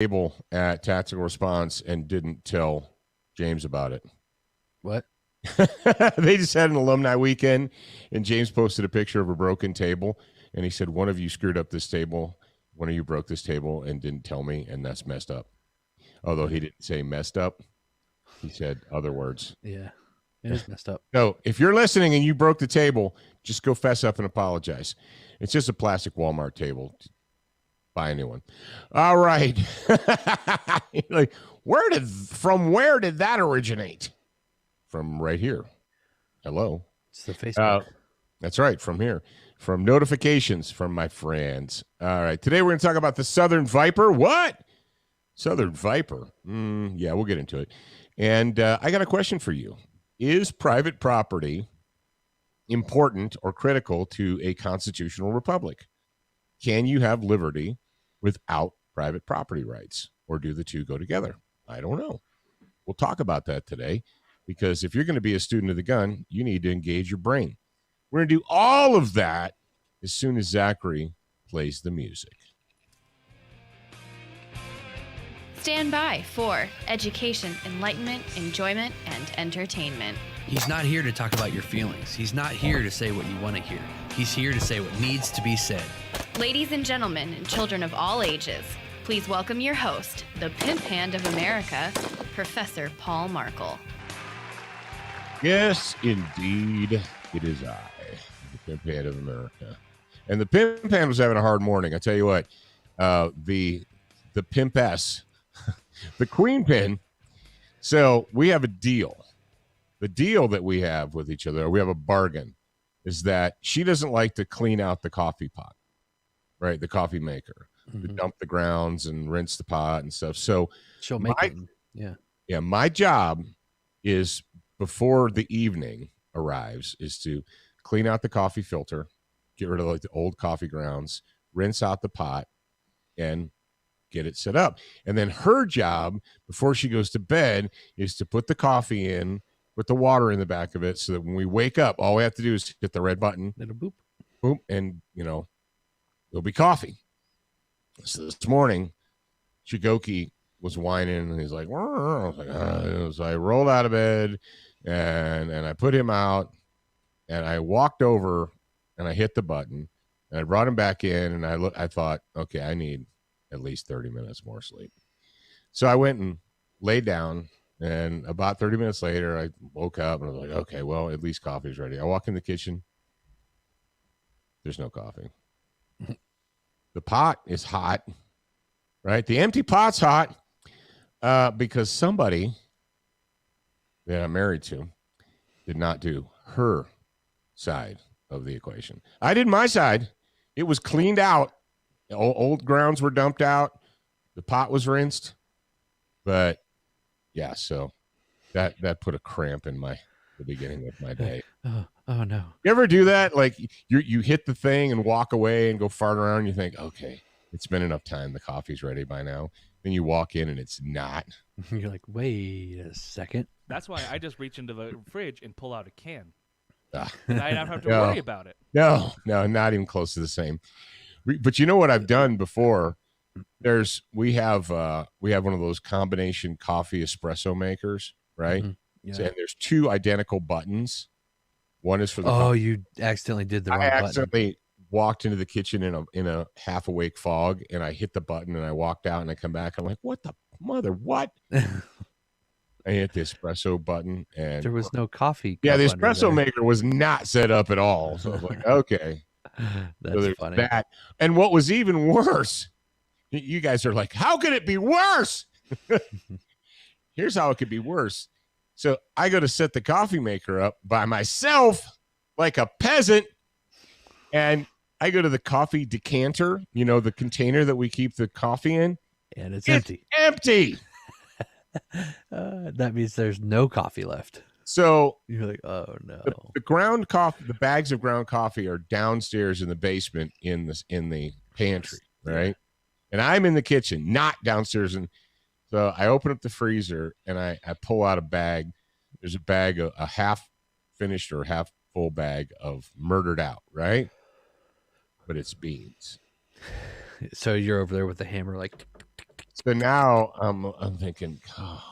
table at Tactical Response and didn't tell James about it. What? They just had an alumni weekend, and James posted a picture of a broken table, and he said, one of you screwed up this table, one of you broke this table and didn't tell me, and that's messed up. Although he didn't say messed up, he said other words. Yeah, it is messed up. So if you're listening and you broke the table, just go fess up and apologize. It's just a plastic Walmart table. Buy a new one. All right. Like, where did that originate? From right here. Hello. It's the Facebook. That's right. From here. From notifications from my friends. All right. Today we're going to talk about the Southern Viper. What? Southern Viper. Yeah, we'll get into it. And I got a question for you. Is private property important or critical to a constitutional republic? Can you have liberty without private property rights? Or do the two go together? I don't know. We'll talk about that today. Because if you're going to be a student of the gun, you need to engage your brain. We're going to do all of that as soon as Zachary plays the music. Stand by for education, enlightenment, enjoyment, and entertainment. He's not here to talk about your feelings. He's not here to say what you want to hear. He's here to say what needs to be said. Ladies and gentlemen, and children of all ages, please welcome your host, the pimp hand of America, Professor Paul Markle. Yes, indeed, it is I, the pimp hand of America. And the pimp hand was having a hard morning. I tell you what, the pimpess, the queen pin. So we have a deal. The deal that we have with each other, we have a bargain, is that she doesn't like to clean out the coffee pot, right? The coffee maker, to dump the grounds and rinse the pot and stuff. So she'll make it. Yeah, my job is, before the evening arrives, is to clean out the coffee filter, get rid of like the old coffee grounds, rinse out the pot, and get it set up. And then her job before she goes to bed is to put the coffee in with the water in the back of it, so that when we wake up, all we have to do is hit the red button. It'll boop. Boom, and it'll be coffee. So this morning, Chigoki was whining, and he's like, I was like, so I rolled out of bed, and I put him out, and I walked over, and I hit the button, and I brought him back in, and I thought, okay, I need at least 30 minutes more sleep. So I went and laid down, and about 30 minutes later, I woke up, and I was like, okay, well, at least coffee's ready. I walk in the kitchen. There's no coffee. The pot is hot, right? The empty pot's hot because somebody that I'm married to did not do her side of the equation. I did my side. It was cleaned out. Old grounds were dumped out. The pot was rinsed. But yeah, so that put a cramp in the beginning of my day. Oh no. You ever do that? Like you hit the thing and walk away and go fart around, and you think, okay, it's been enough time. The coffee's ready by now. Then you walk in and it's not. You're like, wait a second. That's why I just reach into the fridge and pull out a can. Ah. And I don't have to worry about it. No, not even close to the same. But you know what I've done before? We have one of those combination coffee espresso makers, right? Mm-hmm. Yeah. So, and there's two identical buttons. One is for the coffee. You accidentally did the wrong button. I accidentally walked into the kitchen in a half awake fog, and I hit the button, and I walked out, and I come back. I'm like, what the mother? What? I hit the espresso button, and there was no coffee. Yeah, the espresso maker was not set up at all. So I was like, okay. That's funny. That. And what was even worse, you guys are like, how could it be worse? Here's how it could be worse. So I go to set the coffee maker up by myself like a peasant, and I go to the coffee decanter, the container that we keep the coffee in. And it's empty. Empty. That means there's no coffee left. So you're like, oh no. The ground coffee, the bags of ground coffee are downstairs in the basement in the pantry, right? Yeah. And I'm in the kitchen, not downstairs. And so I open up the freezer and I pull out a bag. There's a bag, a half finished or half full bag of murdered out, right? But it's beans. So you're over there with the hammer, like. So now I'm thinking, oh,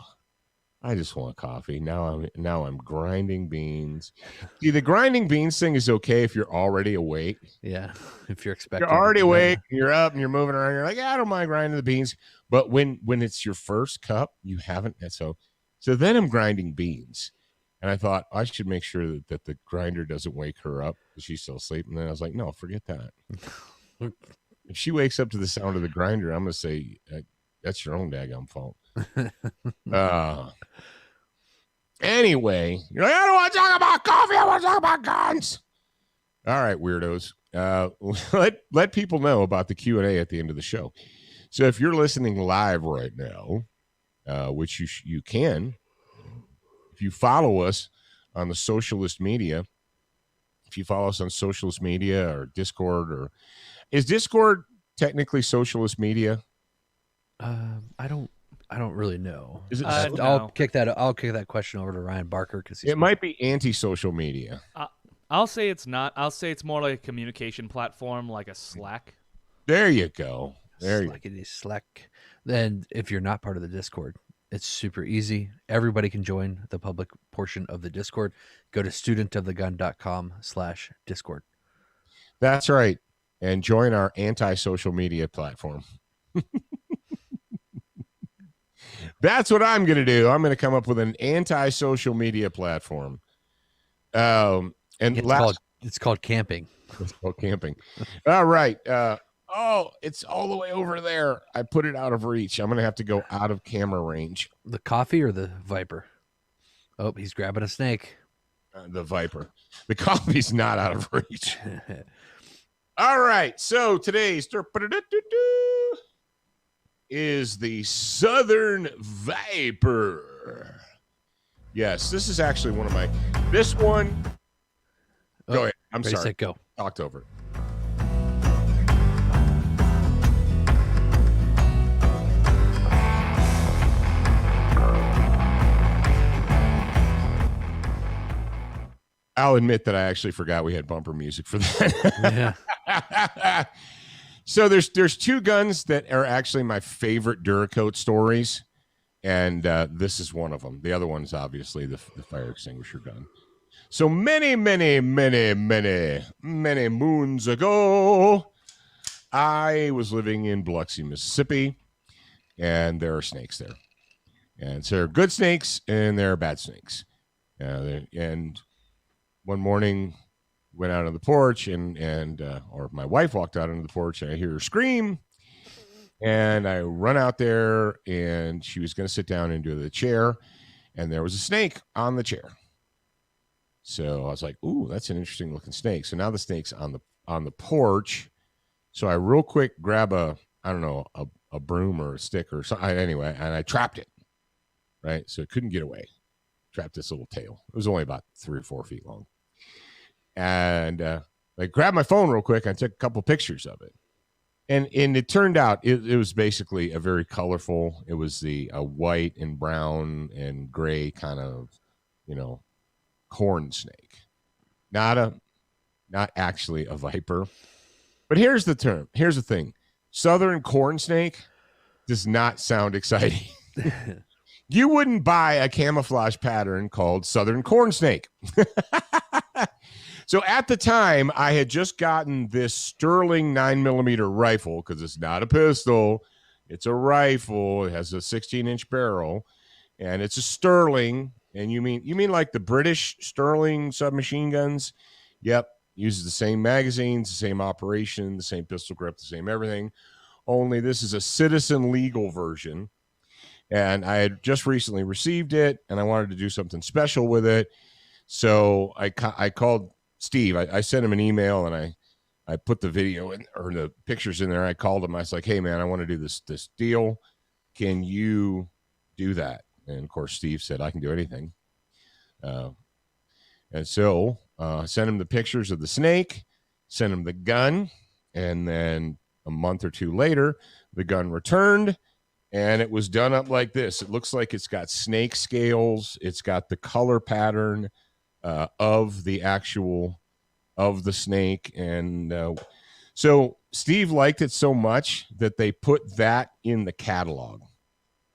I just want coffee. Now I'm grinding beans. See, the grinding beans thing is okay if you're already awake. Yeah, if you're You're expecting. already awake, you're up, and you're moving around. You're like, yeah, I don't mind grinding the beans. But when it's your first cup, you haven't. And so then I'm grinding beans, and I thought I should make sure that the grinder doesn't wake her up because she's still asleep. And then I was like, no, forget that. If she wakes up to the sound of the grinder, I'm gonna say that's your own daggum fault. Anyway, you're like, I don't want to talk about coffee. I want to talk about guns. All right, weirdos. Let people know about the Q&A at the end of the show. So if you're listening live right now, which you can, if you follow us on the socialist media, if you follow us on socialist media or Discord, or is Discord technically socialist media? I don't really know. Is it? I'll kick that question over to Ryan Barker because it might be anti-social media. I'll say it's not. I'll say it's more like a communication platform, like a Slack. There you go. There you go. Slack. Then if you're not part of the Discord, it's super easy. Everybody can join the public portion of the Discord. Go to studentofthegun.com/Discord. That's right. And join our anti-social media platform. That's what I'm going to do. I'm going to come up with an anti-social media platform. And it's called camping. It's called camping. All right. It's all the way over there. I put it out of reach. I'm going to have to go out of camera range. The coffee or the Viper? Oh, he's grabbing a snake. The Viper. The coffee's not out of reach. All right. So today's is the Southern Viper. Yes, this is actually one of my. This one. Go ahead. I'm ready, sorry. Set, go. Talked over. I'll admit that I actually forgot we had bumper music for that. Yeah. So there's two guns that are actually my favorite Duracoat stories, and this is one of them. The other one is obviously the fire extinguisher gun. So many moons ago, I was living in Biloxi, Mississippi, and there are snakes there. And so there are good snakes and there are bad snakes. And one morning, went out on the porch, or my wife walked out onto the porch, and I hear her scream. And I run out there, and she was going to sit down into the chair, and there was a snake on the chair. So I was like, "Ooh, that's an interesting looking snake." So now the snake's on the porch. So I real quick grab a broom or a stick or something. Anyway, and I trapped it. Right, so it couldn't get away. Trapped this little tail. It was only about 3 or 4 feet long. And I grabbed my phone real quick. I took a couple pictures of it, and it turned out it was basically a very colorful. It was a white and brown and gray kind of, corn snake. Not actually a viper. But here's the term. Here's the thing. Southern corn snake does not sound exciting. You wouldn't buy a camouflage pattern called Southern corn snake. So at the time, I had just gotten this Sterling 9mm rifle, because it's not a pistol. It's a rifle. It has a 16-inch barrel, and it's a Sterling. And you mean like the British Sterling submachine guns? Yep. Uses the same magazines, the same operation, the same pistol grip, the same everything. Only this is a citizen legal version. And I had just recently received it, and I wanted to do something special with it. So I called Steve. I sent him an email, and I put the video in, or the pictures in there. I called him. I was like, "Hey, man, I want to do this deal. Can you do that?" And of course, Steve said, "I can do anything." And so I sent him the pictures of the snake, sent him the gun, and then a month or two later, the gun returned. And it was done up like this. It looks like it's got snake scales. It's got the color pattern of the snake. And So Steve liked it so much that they put that in the catalog.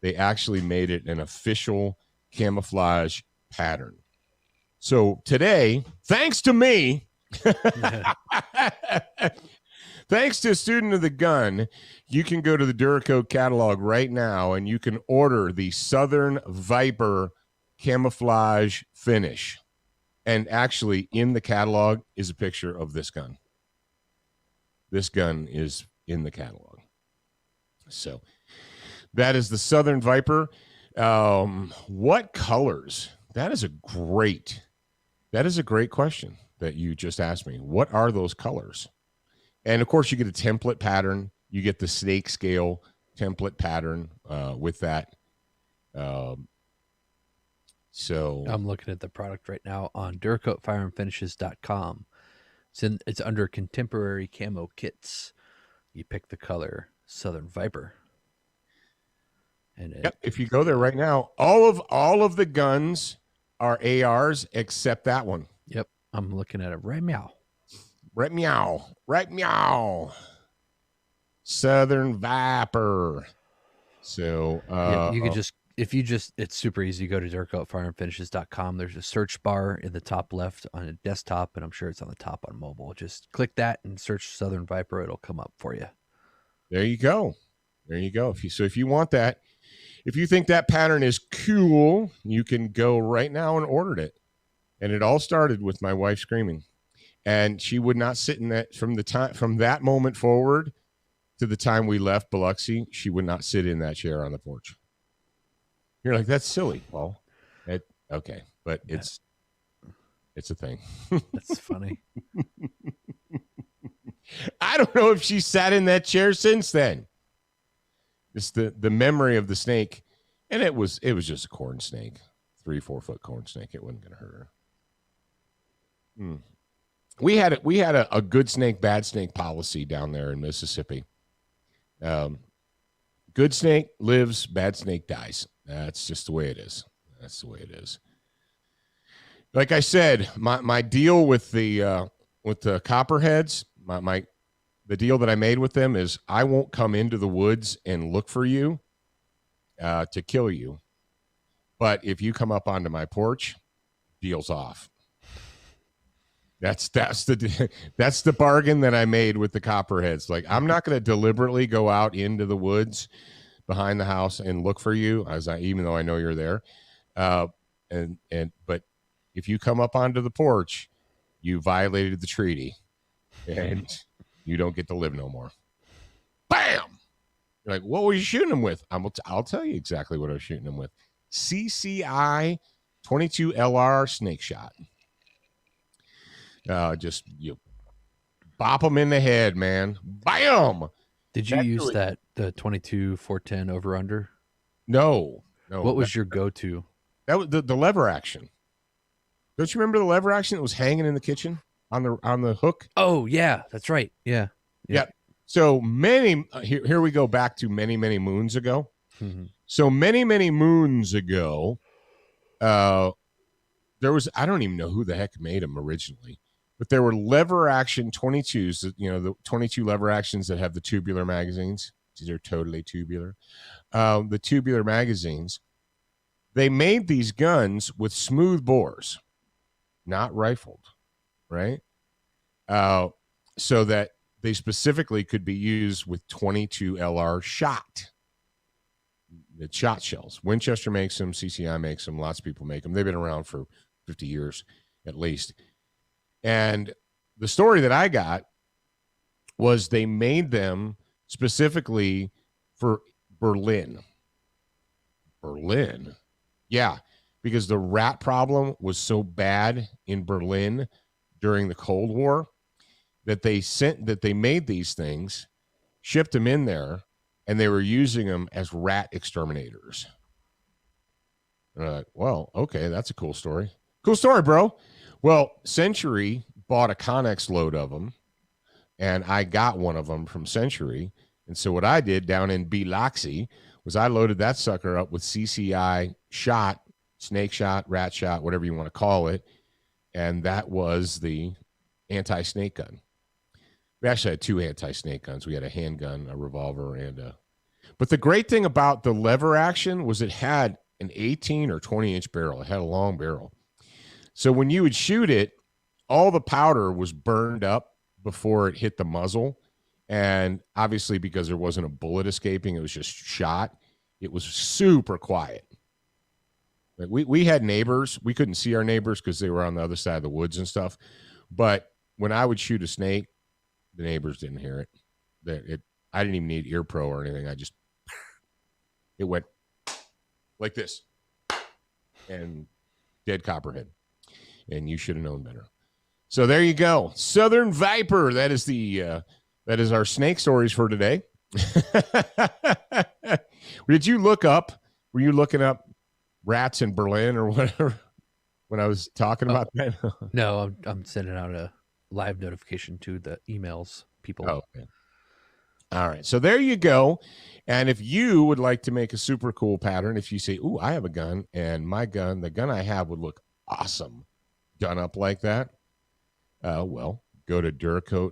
They actually made it an official camouflage pattern. So today, thanks to me, thanks to a student of the gun, you can go to the Duracoat catalog right now and you can order the Southern Viper camouflage finish. And actually, in the catalog is a picture of this gun. This gun is in the catalog. So that is the Southern Viper. What colors? That is a great question that you just asked me. What are those colors? And of course, you get a template pattern. You get the snake scale template pattern with that. So I'm looking at the product right now on DuracoatFireandFinishes.com. It's under contemporary camo kits. You pick the color Southern Viper. And yep, if you go there right now, all of the guns are ARs except that one. Yep, I'm looking at it right meow. Right meow. Right meow. Southern Viper. So you could it's super easy. You go to DuracoatFireandFinishes.com. There's a search bar in the top left on a desktop, and I'm sure it's on the top on mobile. Just click that and search Southern Viper. It'll come up for you. There you go. There you go. If you want that, if you think that pattern is cool, you can go right now and order it. And it all started with my wife screaming. And she would not sit in that from that moment forward to the time we left Biloxi, she would not sit in that chair on the porch. You're like, that's silly, Paul. Okay, but it's a thing. That's funny. I don't know if she sat in that chair since then. Just the memory of the snake, and it was just a corn snake, 3-4 foot corn snake. It wasn't going to hurt her. We had a good snake, bad snake policy down there in Mississippi. Good snake lives, bad snake dies. That's just the way it is. That's the way it is. Like I said, my deal with the copperheads, the deal that I made with them is I won't come into the woods and look for you to kill you. But if you come up onto my porch, deal's off. That's the bargain that I made with the copperheads. Like, I'm not going to deliberately go out into the woods behind the house and look for you, even though I know you're there. But if you come up onto the porch, you violated the treaty, and you don't get to live no more. Bam! You're like, what were you shooting them with? I'll tell you exactly what I was shooting them with. CCI 22 LR snake shot. Just you bop them in the head, man. Bam! Did you use the 22 410 over under? No. What was your go-to? That was the lever action. Don't you remember the lever action that was hanging in the kitchen on the hook? Oh yeah, that's right. Yeah. So many here we go back to many moons ago. Mm-hmm. So many moons ago, there was, I don't even know who the heck made them originally, but there were lever action 22s, the 22 lever actions that have the tubular magazines. These are totally tubular. The tubular magazines, they made these guns with smooth bores, not rifled, right? So that they specifically could be used with 22 LR shot. The shot shells. Winchester makes them. CCI makes them. Lots of people make them. They've been around for 50 years at least. And the story that I got was they made them specifically for Berlin. Berlin? Yeah, because the rat problem was so bad in Berlin during the Cold War that they made these things, shipped them in there, and they were using them as rat exterminators. And I'm like, well, okay, that's a cool story. Cool story, bro. Well, Century bought a Connex load of them, and I got one of them from Century. And so what I did down in Biloxi was I loaded that sucker up with CCI shot, snake shot, rat shot, whatever you want to call it. And that was the anti-snake gun. We actually had 2 anti-snake guns. We had a handgun, a revolver, and a. But the great thing about the lever action was it had an 18 or 20-inch barrel. It had a long barrel. So when you would shoot it, all the powder was burned up before it hit the muzzle. And obviously, because there wasn't a bullet escaping, it was just shot. It was super quiet. Like we had neighbors. We couldn't see our neighbors because they were on the other side of the woods and stuff. But when I would shoot a snake, the neighbors didn't hear it. I didn't even need ear pro or anything. It went like this and dead copperhead. And you should have known better. So there you go. Southern Viper. That is our snake stories for today. Did you look up? Were you looking up rats in Berlin or whatever when I was talking about that? No, I'm sending out a live notification to the emails people. Oh, okay. All right. So there you go. And if you would like to make a super cool pattern, if you say, "Ooh, I have a gun, and the gun I have would look awesome done up like that," well, go to Duracoat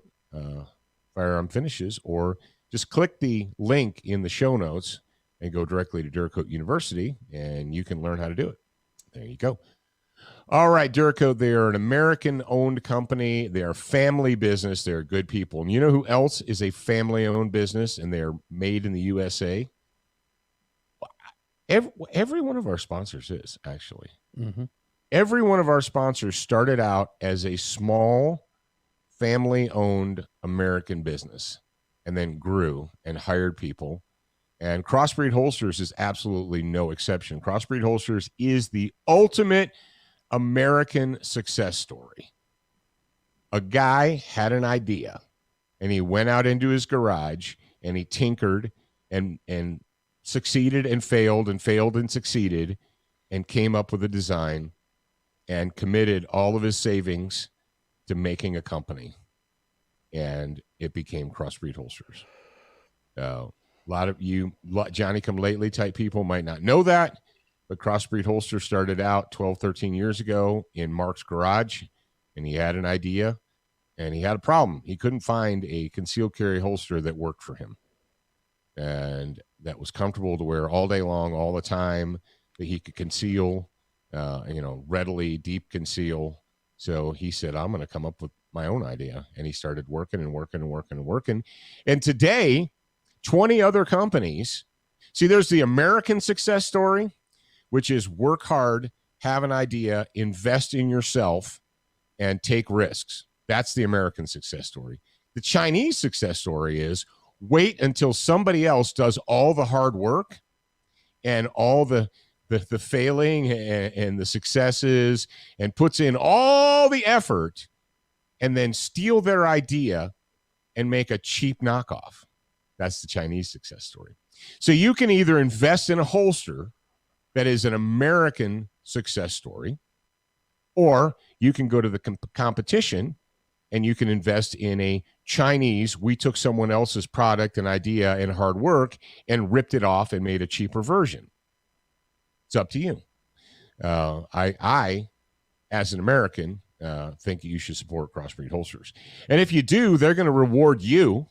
Firearm Finishes, or just click the link in the show notes and go directly to Duracoat University, and you can learn how to do it. There you go. All right, Duracoat, they are an American-owned company. They are family business. They're good people. And you know who else is a family-owned business, and they're made in the USA? Every one of our sponsors is, actually. Mm-hmm. Every one of our sponsors started out as a small, family-owned American business and then grew and hired people. And Crossbreed Holsters is absolutely no exception. Crossbreed Holsters is the ultimate American success story. A guy had an idea, and he went out into his garage, and he tinkered and succeeded and failed and succeeded, and came up with a design and committed all of his savings to making a company. And it became Crossbreed Holsters. A lot of you Johnny-come-lately type people might not know that, but Crossbreed Holster started out 12, 13 years ago in Mark's garage, and he had an idea, and he had a problem. He couldn't find a concealed carry holster that worked for him, and that was comfortable to wear all day long, all the time, that he could conceal, readily, deep conceal. So he said, I'm going to come up with my own idea, and he started working. And today, 20 other companies. See, there's the American success story, which is work hard, have an idea, invest in yourself, and take risks. That's the American success story. The Chinese success story is wait until somebody else does all the hard work and all the failing and the successes and puts in all the effort and then steal their idea and make a cheap knockoff. That's the Chinese success story. So you can either invest in a holster that is an American success story, or you can go to the competition and you can invest in a Chinese, we took someone else's product and idea and hard work and ripped it off and made a cheaper version. It's up to you. I, as an American, think you should support Crossbreed Holsters. And if you do, they're going to reward you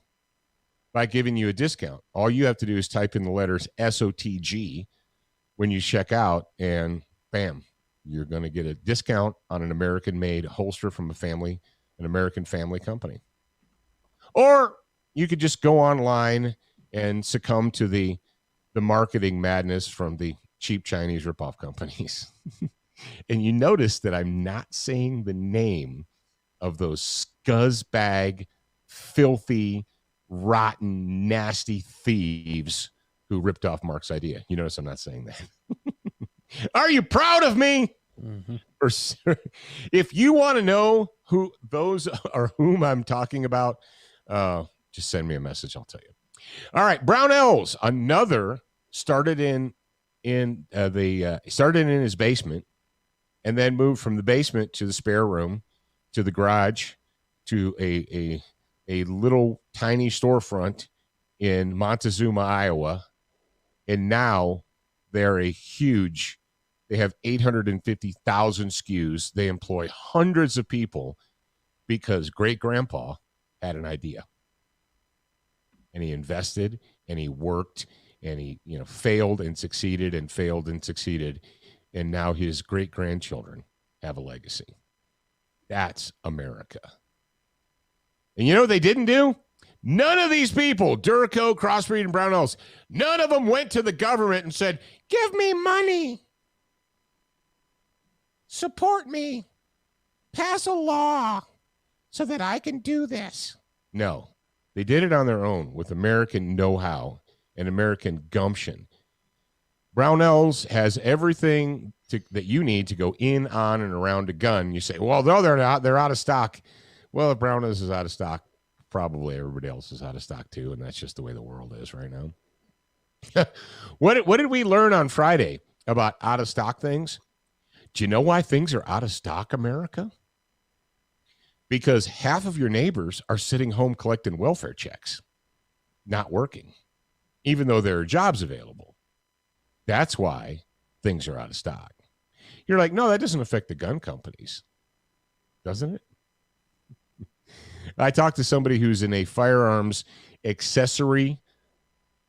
by giving you a discount. All you have to do is type in the letters SOTG when you check out, and bam, you're going to get a discount on an American-made holster from an American family company. Or you could just go online and succumb to the marketing madness from the cheap Chinese ripoff companies. And you notice that I'm not saying the name of those scuzzbag, filthy, rotten, nasty thieves who ripped off Mark's idea. You notice I'm not saying that. Are you proud of me? Mm-hmm. If you want to know who those are, whom I'm talking about, just send me a message. I'll tell you. All right, Brownells, another started in his basement, and then moved from the basement to the spare room, to the garage, to a little tiny storefront in Montezuma, Iowa, and now they're they have 850,000 SKUs. They employ hundreds of people because great grandpa had an idea. And he invested and he worked and he, failed and succeeded and failed and succeeded. And now his great-grandchildren have a legacy. That's America. And you know what they didn't do? None of these people, Durco, Crossbreed, and Brownells, none of them went to the government and said, give me money. Support me. Pass a law so that I can do this. No, they did it on their own with American know-how and American gumption. Brownells has everything that you need to go in, on, and around a gun. You say, well, no, they're not. They're out of stock. Well, if Brownells is out of stock, probably everybody else is out of stock too, and that's just the way the world is right now. What did we learn on Friday about out of stock things? Do you know why things are out of stock, America? Because half of your neighbors are sitting home collecting welfare checks, not working, even though there are jobs available. That's why things are out of stock. You're like, no, that doesn't affect the gun companies, doesn't it? I talked to somebody who's in a firearms accessory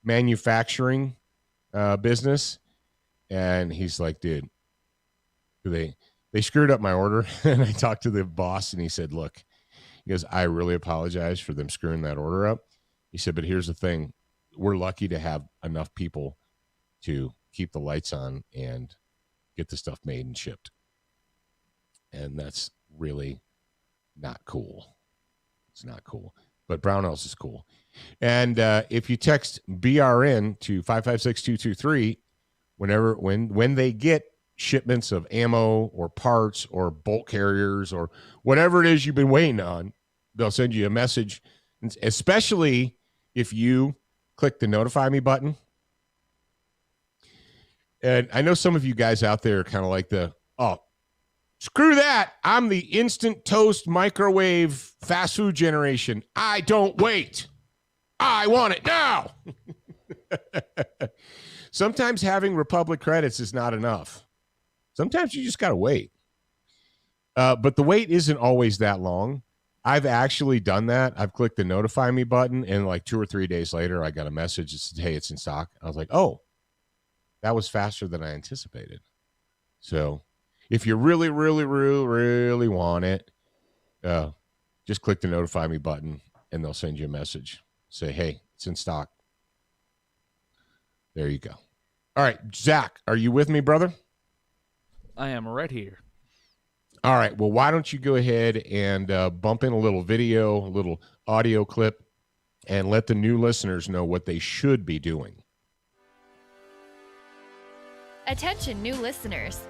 manufacturing business, and he's like, dude, they screwed up my order. And I talked to the boss, and he said, look, he goes, I really apologize for them screwing that order up. He said, but here's the thing. We're lucky to have enough people to keep the lights on and get the stuff made and shipped. And that's really not cool. It's not cool. But Brownells is cool. And if you text BRN to 556-223, when they get shipments of ammo or parts or bolt carriers or whatever it is you've been waiting on, they'll send you a message, especially if you click the notify me button. And I know some of you guys out there are kind of like screw that. I'm the instant toast microwave fast food generation. I don't wait. I want it now. Sometimes having Republic credits is not enough. Sometimes you just got to wait. But the wait isn't always that long. I've actually done that. I've clicked the notify me button, and like 2 or 3 days later, I got a message that said, hey, it's in stock. I was like, oh, that was faster than I anticipated. So if you really, really, really, really want it, just click the notify me button, and they'll send you a message. Say, hey, it's in stock. There you go. All right, Zach, are you with me, brother? I am right here. All right. Well, why don't you go ahead and bump in a little video, a little audio clip, and let the new listeners know what they should be doing. Attention, new listeners.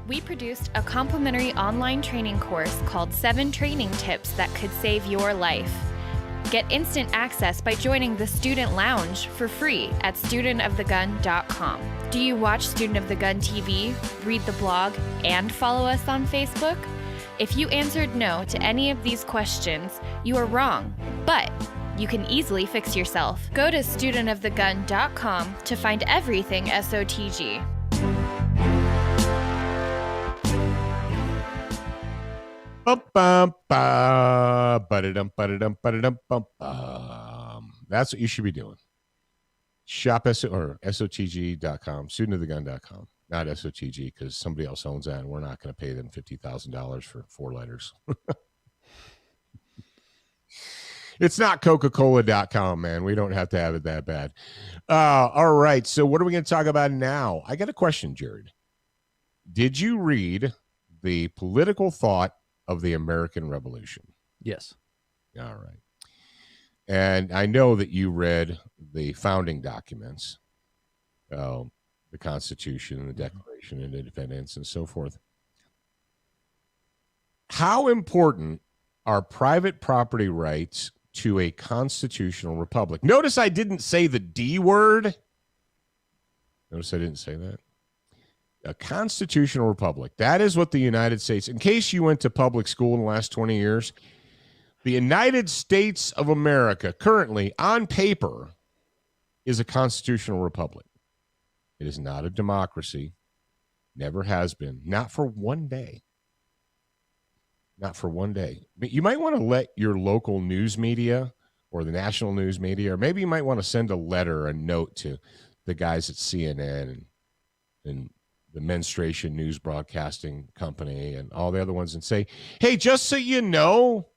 We produced a complimentary online training course called 7 Training Tips That Could Save Your Life. Get instant access by joining the Student Lounge for free at studentofthegun.com. Do you watch Student of the Gun TV, read the blog, and follow us on Facebook? If you answered no to any of these questions, you are wrong, but you can easily fix yourself. Go to studentofthegun.com to find everything SOTG. That's what you should be doing. Shop SOTG.com, studentofthegun.com, not SOTG, because somebody else owns that, and we're not going to pay them $50,000 for 4 letters. It's not Coca-Cola.com, man. We don't have to have it that bad. All right, so what are we going to talk about now? I got a question, Jared. Did you read the political thought of the American Revolution? Yes. All right. And I know that you read the founding documents, the Constitution and the Declaration of Independence and so forth. How important are private property rights to a constitutional republic? Notice I didn't say the D word. Notice I didn't say that. A constitutional republic. That is what the United States, in case you went to public school in the last 20 years, the United States of America currently on paper is a constitutional republic. It is not a democracy. Never has been. Not for one day. Not for one day. But you might want to let your local news media or the national news media, or maybe you might want to send a letter, a note to the guys at CNN and the Menstruation News Broadcasting Company and all the other ones and say, hey, just so you know,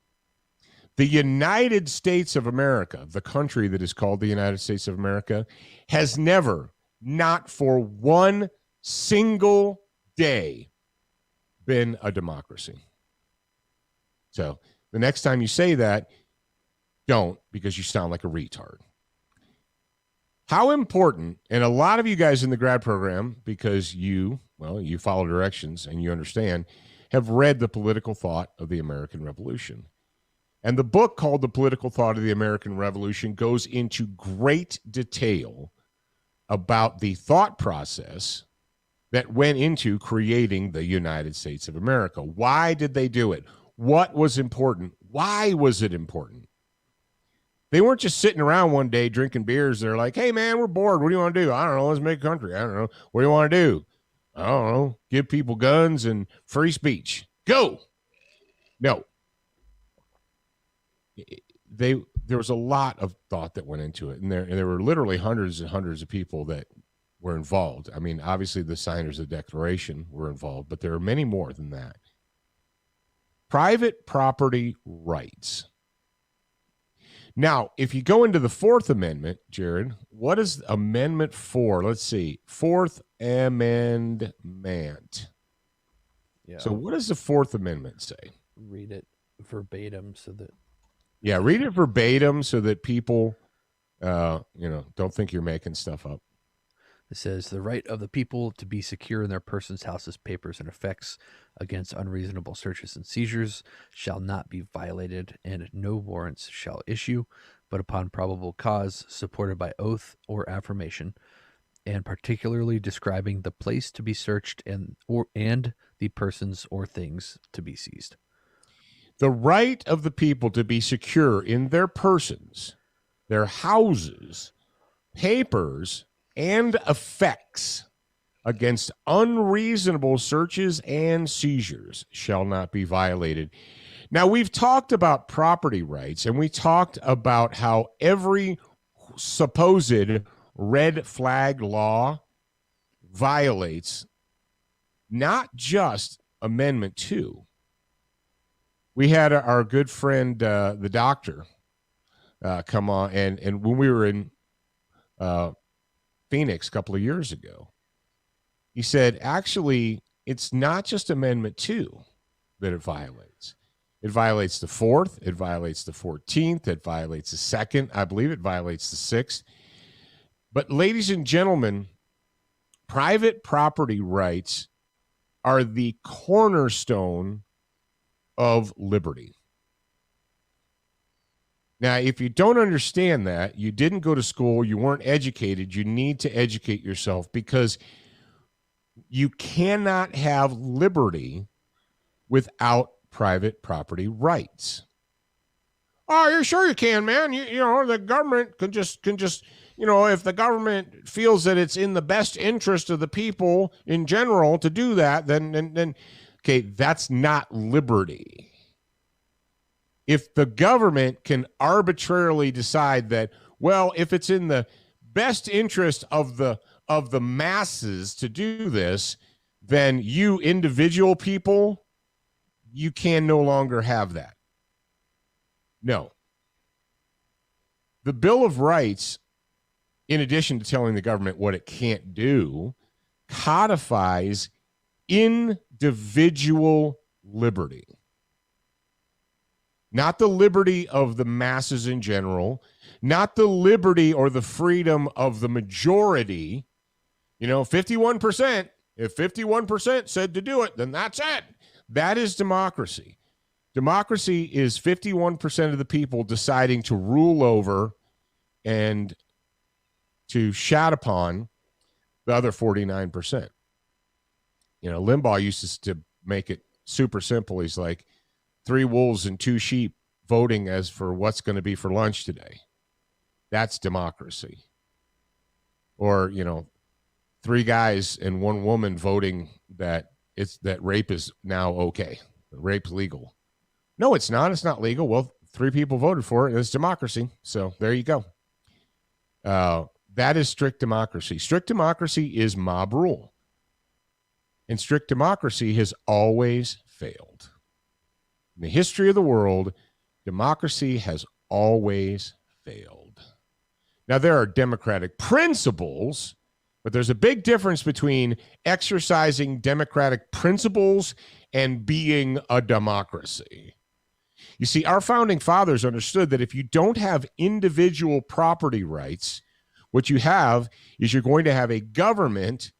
the United States of America, the country that is called the United States of America, has never, not for one single day, been a democracy. So the next time you say that, don't, because you sound like a retard. How important, and a lot of you guys in the grad program, because you follow directions and you understand, have read The Political Thought of the American Revolution. And the book called The Political Thought of the American Revolution goes into great detail about the thought process that went into creating the United States of America. Why did they do it? What was important? Why was it important? They weren't just sitting around one day drinking beers. They're like, hey, man, we're bored. What do you want to do? I don't know. Let's make a country. I don't know. What do you want to do? I don't know. Give people guns and free speech. Go. No. There was a lot of thought that went into it. And there were literally hundreds and hundreds of people that were involved. I mean, obviously the signers of the Declaration were involved, but there are many more than that. Private property rights. Now, if you go into the Fourth Amendment, Jared, what is Amendment 4? Let's see. Fourth Amendment. Yeah. So what does the Fourth Amendment say? Read it verbatim so that. Yeah, read it verbatim so that people, don't think you're making stuff up. It says the right of the people to be secure in their persons, houses, papers, and effects against unreasonable searches and seizures shall not be violated, and no warrants shall issue, but upon probable cause, supported by oath or affirmation, and particularly describing the place to be searched and the persons or things to be seized. The right of the people to be secure in their persons, their houses, papers, and effects against unreasonable searches and seizures shall not be violated. Now, we've talked about property rights, and we talked about how every supposed red flag law violates not just Amendment 2. We had our good friend, the doctor, come on, and when we were in Phoenix a couple of years ago, he said, actually, it's not just Amendment 2 that it violates. It violates the 4th, it violates the 14th, it violates the 2nd, I believe it violates the 6th. But ladies and gentlemen, private property rights are the cornerstone of liberty. Now, if you don't understand that, you didn't go to school, you weren't educated, you need to educate yourself, because you cannot have liberty without private property rights. Oh, you're sure you can, man. You know, the government can just, if the government feels that it's in the best interest of the people in general to do that, then okay, that's not liberty. If the government can arbitrarily decide that, well, if it's in the best interest of the masses to do this, then you individual people, you can no longer have that. No. The Bill of Rights, in addition to telling the government what it can't do, codifies individual liberty. Not the liberty of the masses in general, not the liberty or the freedom of the majority. 51%, if 51% said to do it, then that's it. That is democracy. Democracy is 51% of the people deciding to rule over and to shout upon the other 49%. Limbaugh used to make it super simple. He's like, 3 wolves and 2 sheep voting as for what's going to be for lunch today. That's democracy. Or, 3 guys and 1 woman voting that rape is now okay. Rape's legal. No, it's not. It's not legal. Well, 3 people voted for it. It's democracy. So there you go. That is strict democracy. Strict democracy is mob rule. And strict democracy has always failed. In the history of the world, democracy has always failed. Now, there are democratic principles, but there's a big difference between exercising democratic principles and being a democracy. You see, our founding fathers understood that if you don't have individual property rights, what you have is you're going to have a government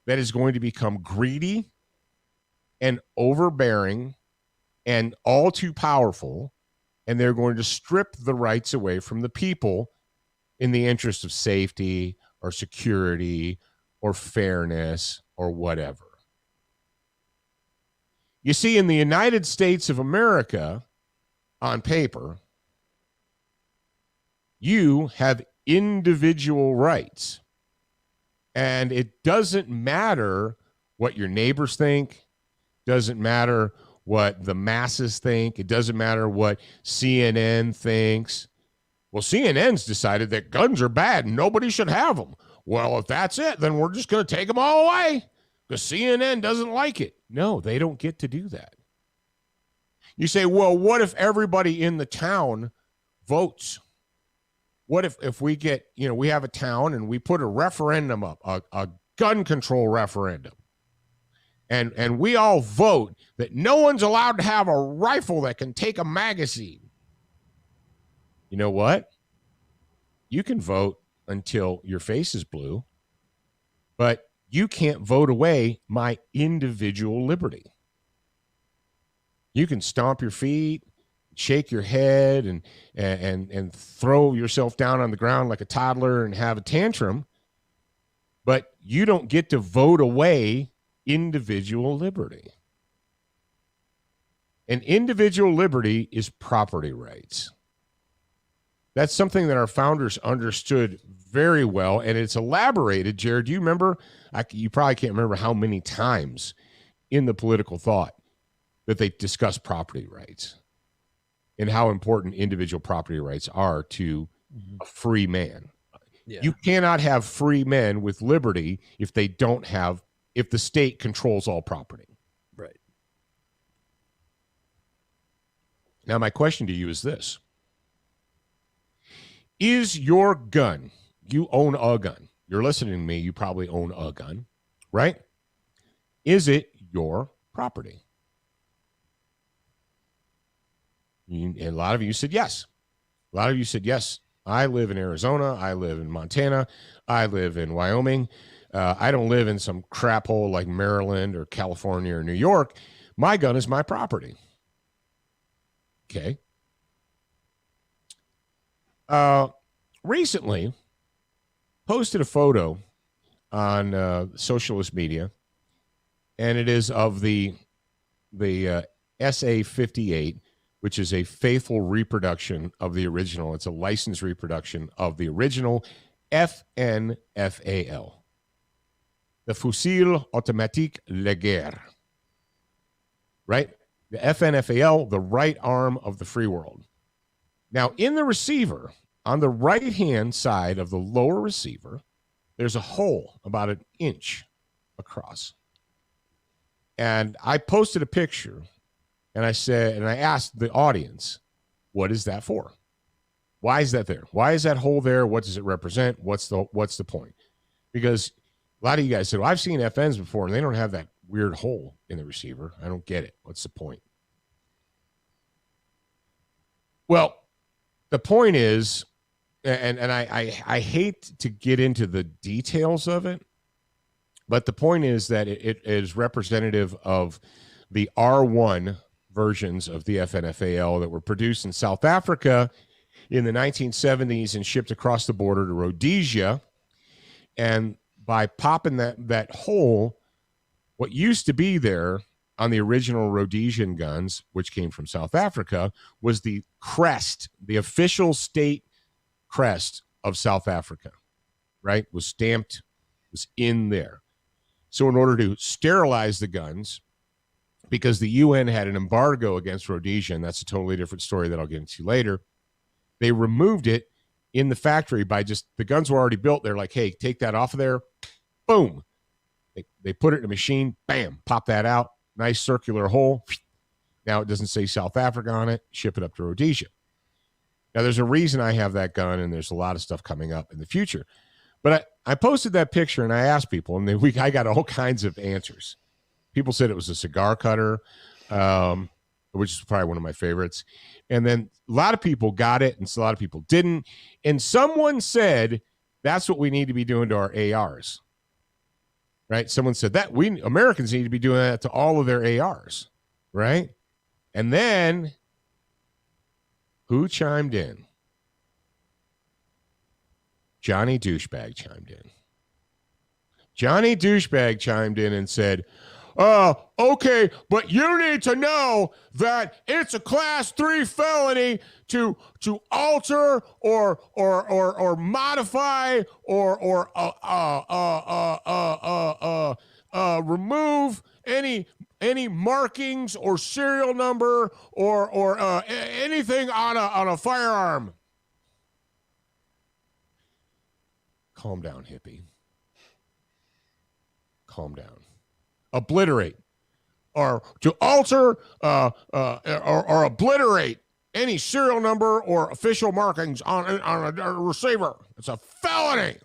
that is going to become greedy and overbearing and all too powerful, and they're going to strip the rights away from the people in the interest of safety or security or fairness or whatever. You see, in the United States of America, on paper, you have individual rights. And it doesn't matter what your neighbors think, doesn't matter what the masses think, it doesn't matter what CNN thinks. Well, CNN's decided that guns are bad and nobody should have them. Well, if that's it, then we're just going to take them all away because CNN doesn't like it. No, they don't get to do that. You say, well, what if everybody in the town votes? What if we get, we have a town and we put a referendum up, a gun control referendum, and we all vote that no one's allowed to have a rifle that can take a magazine? You know what? You can vote until your face is blue, but you can't vote away my individual liberty. You can stomp your feet, shake your head, and throw yourself down on the ground like a toddler and have a tantrum, but you don't get to vote away individual liberty. And individual liberty is property rights. That's something that our founders understood very well, and it's elaborated. Jared, do you remember? You probably can't remember how many times in the political thought that they discuss property rights and how important individual property rights are to a free man. Yeah. You cannot have free men with liberty if the state controls all property. Right. Now, my question to you is this. Is your gun, you own a gun. You're listening to me, you probably own a gun, right? Is it your property? And a lot of you said yes. A lot of you said yes. I live in Arizona. I live in Montana. I live in Wyoming. I don't live in some crap hole like Maryland or California or New York. My gun is my property. Okay. Recently, posted a photo on socialist media, and it is of the SA-58, which is a faithful reproduction of the original. It's a licensed reproduction of the original FNFAL, the Fusil Automatique de Guerre, right? The FNFAL, the right arm of the free world. Now, in the receiver, on the right-hand side of the lower receiver, there's a hole about an inch across. And I posted a picture, and I asked the audience, what is that for? Why is that there? Why is that hole there? What does it represent? What's the point? Because a lot of you guys said, well, I've seen FNs before, and they don't have that weird hole in the receiver. I don't get it. What's the point? Well, the point is, and I hate to get into the details of it, but the point is that it is representative of the R1 versions of the FNFAL that were produced in South Africa in the 1970s and shipped across the border to Rhodesia. And by popping that hole, what used to be there on the original Rhodesian guns, which came from South Africa, was the crest, the official state crest of South Africa, right? Was stamped, was in there. So in order to sterilize the guns, because the UN had an embargo against Rhodesia, and that's a totally different story that I'll get into later. They removed it in the factory by just, the guns were already built. They're like, hey, take that off of there. Boom. They put it in a machine. Bam. Pop that out. Nice circular hole. Now it doesn't say South Africa on it. Ship it up to Rhodesia. Now there's a reason I have that gun, and there's a lot of stuff coming up in the future. But I posted that picture and I asked people, and I got all kinds of answers. People said it was a cigar cutter, which is probably one of my favorites. And then a lot of people got it, and a lot of people didn't. And someone said that's what we need to be doing to our ARs. Right? Someone said that Americans need to be doing that to all of their ARs. Right? And then who chimed in? Johnny Douchebag chimed in. Johnny Douchebag chimed in and said, okay, but you need to know that it's a class 3 felony to alter or modify or remove any markings or serial number or anything on a firearm. Calm down, hippie. Calm down. Obliterate, or to alter or obliterate any serial number or official markings on a receiver. It's a felony.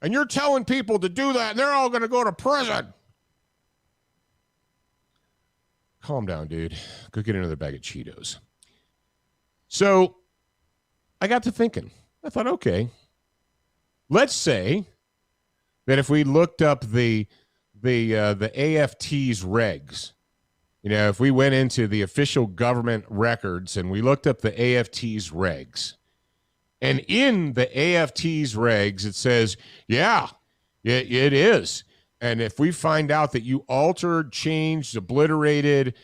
And you're telling people to do that, and they're all going to go to prison. Calm down, dude. Go get another bag of Cheetos. So I got to thinking. I thought, okay, let's say that if we looked up the AFT's regs, if we went into the official government records and we looked up the AFT's regs, and in the AFT's regs, it says, yeah, it is. And if we find out that you altered, changed, obliterated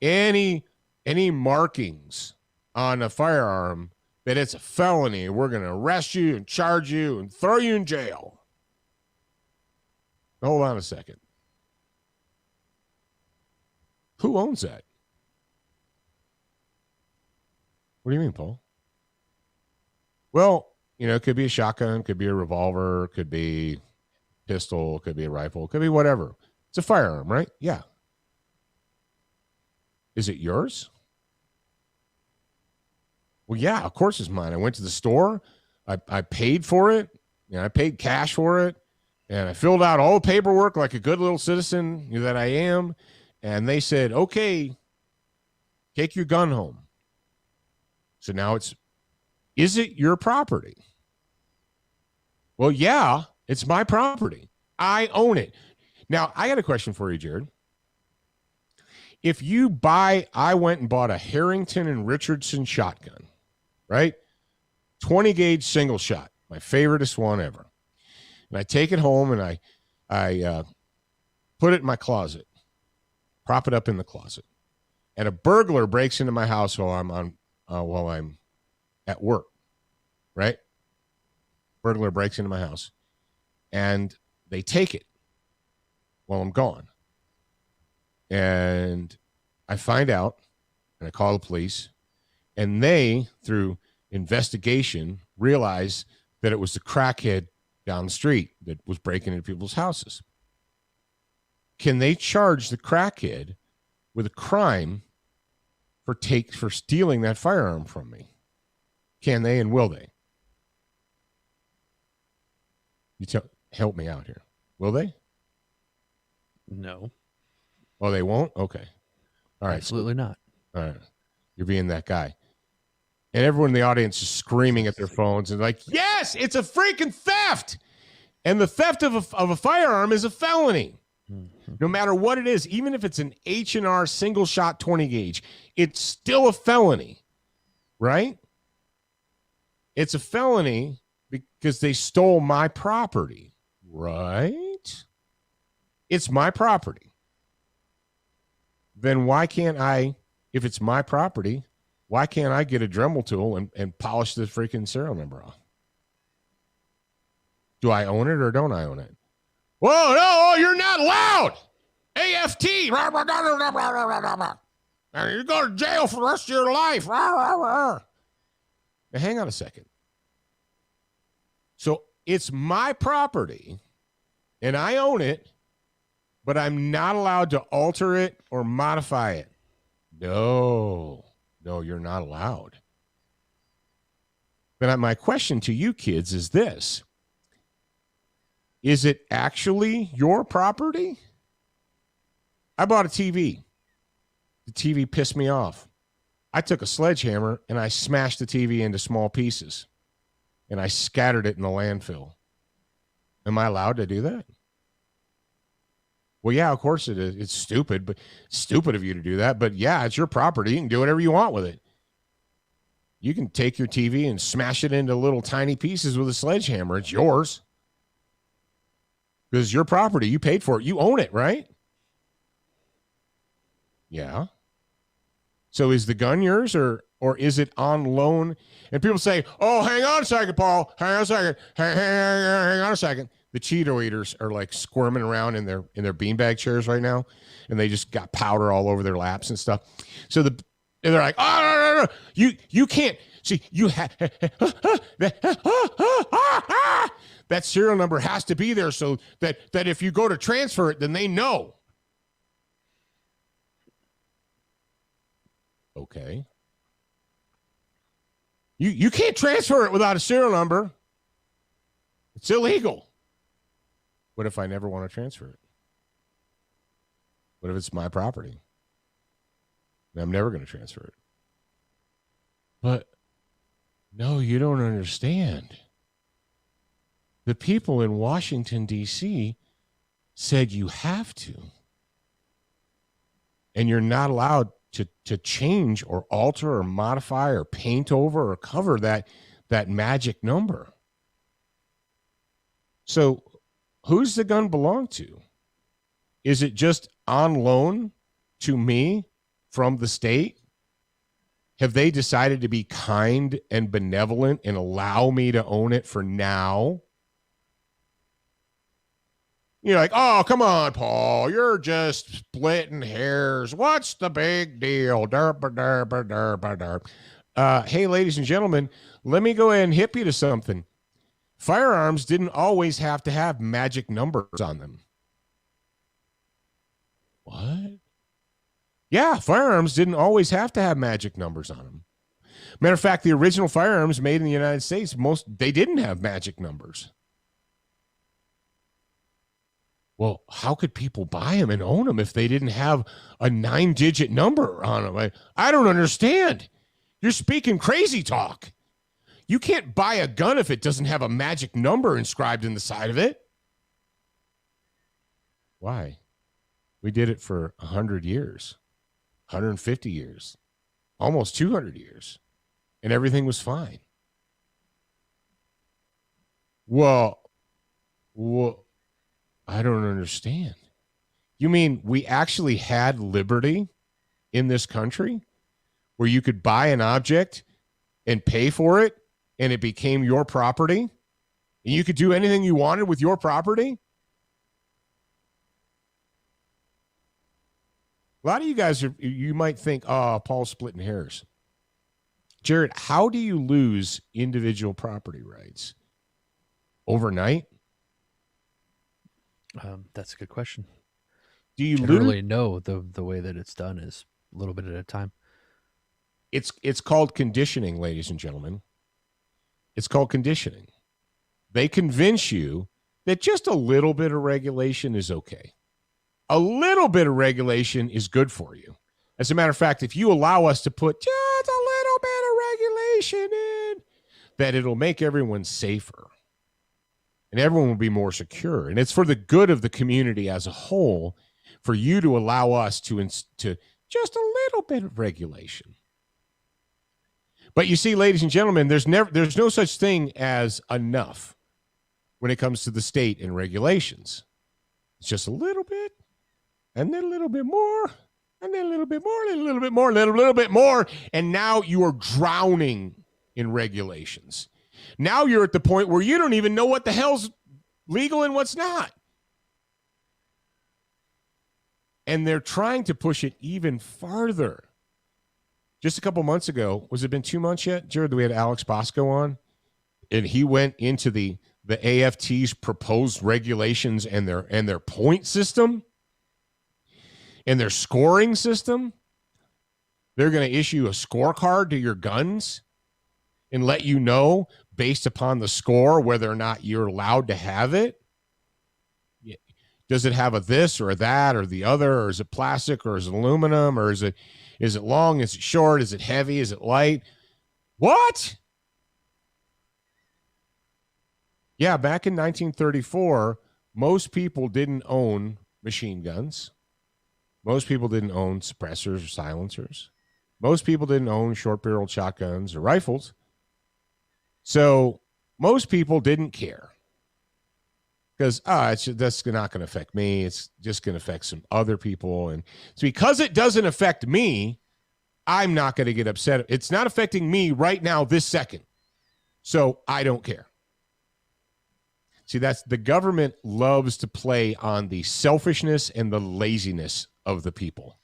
any markings on a firearm, that it's a felony, we're going to arrest you and charge you and throw you in jail. Hold on a second. Who owns that? What do you mean, Paul? Well, it could be a shotgun, could be a revolver, could be pistol, could be a rifle, could be whatever. It's a firearm, right? Yeah. Is it yours? Well, yeah, of course it's mine. I went to the store. I paid for it. I paid cash for it. And I filled out all the paperwork like a good little citizen that I am. And they said, okay, take your gun home. So now is it your property? Well, yeah, it's my property. I own it. Now, I got a question for you, Jared. If I went and bought a Harrington and Richardson shotgun, right? 20 gauge single shot, my favoriteest one ever. And I take it home and I put it in my closet, prop it up in the closet. And a burglar breaks into my house while I'm at work, right? Burglar breaks into my house and they take it while I'm gone. And I find out and I call the police, and they, through investigation, realize that it was the crackhead down the street that was breaking into people's houses. Can they charge the crackhead with a crime for stealing that firearm from me? Can they, and will they? Help me out here. Will they? No. Oh, they won't? Okay. All right. Absolutely not. All right. You're being that guy. And everyone in the audience is screaming at their phones and like, yes, it's a freaking theft. And the theft of a firearm is a felony. Mm-hmm. No matter what it is, even if it's an H&R single shot 20 gauge, it's still a felony, right? It's a felony because they stole my property, right? It's my property. Then why can't I, if it's my property, why can't I get a Dremel tool and polish the freaking serial number off? Do I own it or don't I own it? Whoa, no, you're not allowed. AFT. And you go to jail for the rest of your life. Now, hang on a second. So it's my property, and I own it, but I'm not allowed to alter it or modify it. No, you're not allowed. But my question to you kids is this. Is it actually your property? I bought a TV. The TV pissed me off. I took a sledgehammer and I smashed the TV into small pieces and I scattered it in the landfill. Am I allowed to do that? Well, yeah, of course it is. It's stupid, but stupid of you to do that. But yeah, it's your property. You can do whatever you want with it. You can take your TV and smash it into little tiny pieces with a sledgehammer. It's yours. Because it's your property. You paid for it. You own it, right? Yeah. So is the gun yours or is it on loan? And people say, oh, hang on a second, Paul. Hang on a second. Hang on a second. The Cheeto eaters are like squirming around in their beanbag chairs right now. And they just got powder all over their laps and stuff. So they're like, oh, no. You can't. See, you have that serial number has to be there so that if you go to transfer it, then they know. Okay. You can't transfer it without a serial number. It's illegal. What if I never want to transfer it? What if it's my property? And I'm never going to transfer it. But no, you don't understand. The people in Washington, D.C. said you have to. And you're not allowed to change or alter or modify or paint over or cover that magic number. So who's the gun belong to? Is it just on loan to me from the state? Have they decided to be kind and benevolent and allow me to own it for now? You're like, oh, come on, Paul. You're just splitting hairs. What's the big deal? Derp, derp, derp, derp. Hey, ladies and gentlemen, let me go ahead and hip you to something. Firearms didn't always have to have magic numbers on them. What? Yeah, firearms didn't always have to have magic numbers on them. Matter of fact, the original firearms made in the United States, they didn't have magic numbers. Well, how could people buy them and own them if they didn't have a 9-digit number on them? I don't understand. You're speaking crazy talk. You can't buy a gun if it doesn't have a magic number inscribed in the side of it. Why? We did it for 100 years, 150 years, almost 200 years, and everything was fine. Well, I don't understand. You mean we actually had liberty in this country where you could buy an object and pay for it and it became your property and you could do anything you wanted with your property? A lot of you guys, you might think, oh, Paul's splitting hairs. Jared, how do you lose individual property rights? Overnight? That's a good question. Do you Generally, no. The way that it's done is a little bit at a time. It's called conditioning, ladies and gentlemen. It's called conditioning. They convince you that just a little bit of regulation is okay. A little bit of regulation is good for you. As a matter of fact, if you allow us to put just a little bit of regulation in, that it'll make everyone safer. And everyone will be more secure. And it's for the good of the community as a whole for you to allow us to just a little bit of regulation. But you see, ladies and gentlemen, there's no such thing as enough when it comes to the state and regulations. It's just a little bit, and then a little bit more, and then a little bit more, and a little bit more, and a little bit more. And now you are drowning in regulations. Now you're at the point where you don't even know what the hell's legal and what's not. And they're trying to push it even farther. Just a couple months ago, was it been 2 months yet, Jared? We had Alex Bosco on, and he went into the AFT's proposed regulations and their point system and their scoring system. They're going to issue a scorecard to your guns and let you know based upon the score whether or not you're allowed to have it. Does it have a this or a that or the other, or is it plastic or is it aluminum, or is it long, is it short, is it heavy, is it light? What? Yeah, back in 1934, most people didn't own machine guns. Most people didn't own suppressors or silencers. Most people didn't own short-barreled shotguns or rifles. So most people didn't care. Because that's not going to affect me. It's just going to affect some other people. And it's because it doesn't affect me, I'm not going to get upset. It's not affecting me right now, this second. So I don't care. See, that's the government loves to play on the selfishness and the laziness of the people.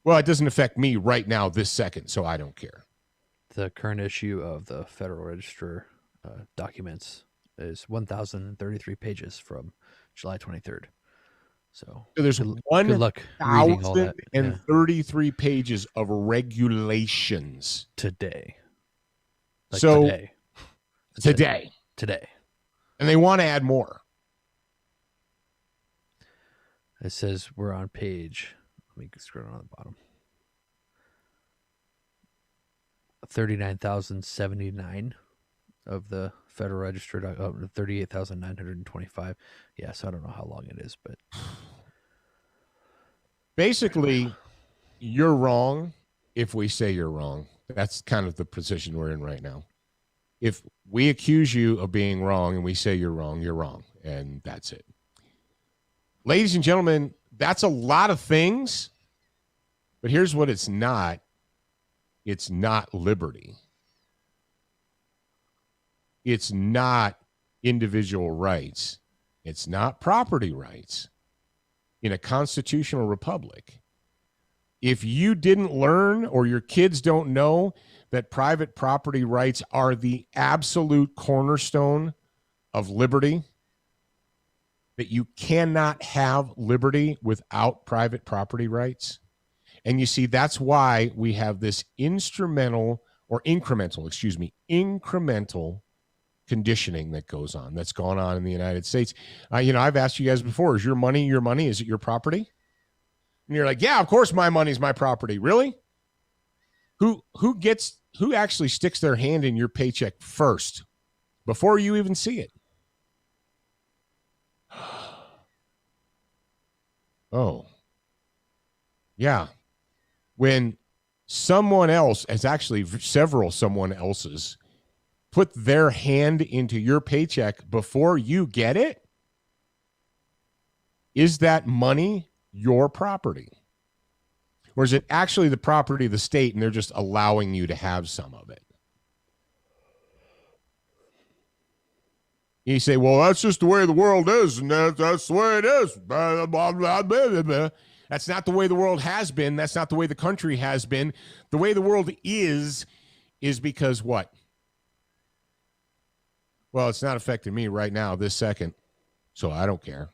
Well, it doesn't affect me right now, this second, so I don't care. The current issue of the Federal Register documents is 1,033 pages from July 23rd. So there's good luck reading all that. 1,033 pages of regulations today. Today. And they want to add more. It says we're on page, let me scroll on the bottom, 39,079 of the Federal Register, 38,925. Yeah, so I don't know how long it is, but basically, you're wrong if we say you're wrong. That's kind of the position we're in right now. If we accuse you of being wrong and we say you're wrong, and that's it. Ladies and gentlemen, that's a lot of things, but here's what it's not. It's not liberty. It's not individual rights. It's not property rights in a constitutional republic. If you didn't learn, or your kids don't know, that private property rights are the absolute cornerstone of liberty, that you cannot have liberty without private property rights. And you see, that's why we have this incremental conditioning that goes on, that's gone on in the United States. I've asked you guys before, is your money your money? Is it your property? And you're like, yeah, of course my money's my property. Really? Who actually sticks their hand in your paycheck first before you even see it? Oh, yeah. When someone else, as actually several someone else's, put their hand into your paycheck before you get it, is that money your property? Or is it actually the property of the state and they're just allowing you to have some of it? You say, well, that's just the way the world is, and that's the way it is. Blah, blah, blah, blah, blah. That's not the way the world has been. That's not the way the country has been. The way the world is because what? Well, it's not affecting me right now, this second, so I don't care.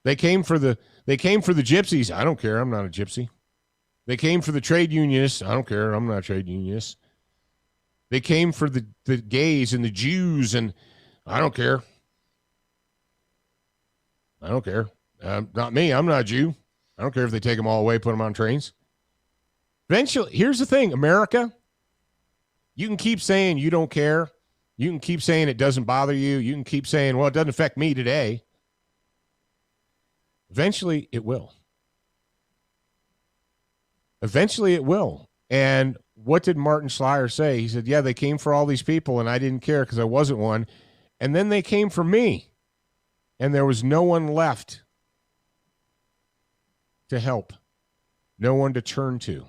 They came for the gypsies. I don't care. I'm not a gypsy. They came for the trade unionists. I don't care. I'm not a trade unionist. They came for the gays and the Jews, and I don't care. I don't care. Not me. I'm not a Jew. I don't care if they take them all away, put them on trains. Eventually, here's the thing, America. You can keep saying you don't care. You can keep saying it doesn't bother you. You can keep saying, well, it doesn't affect me today. Eventually, it will. Eventually, it will. And what did Martin Schleyer say? He said, yeah, they came for all these people, and I didn't care because I wasn't one. And then they came for me, and there was no one left to help, no one to turn to.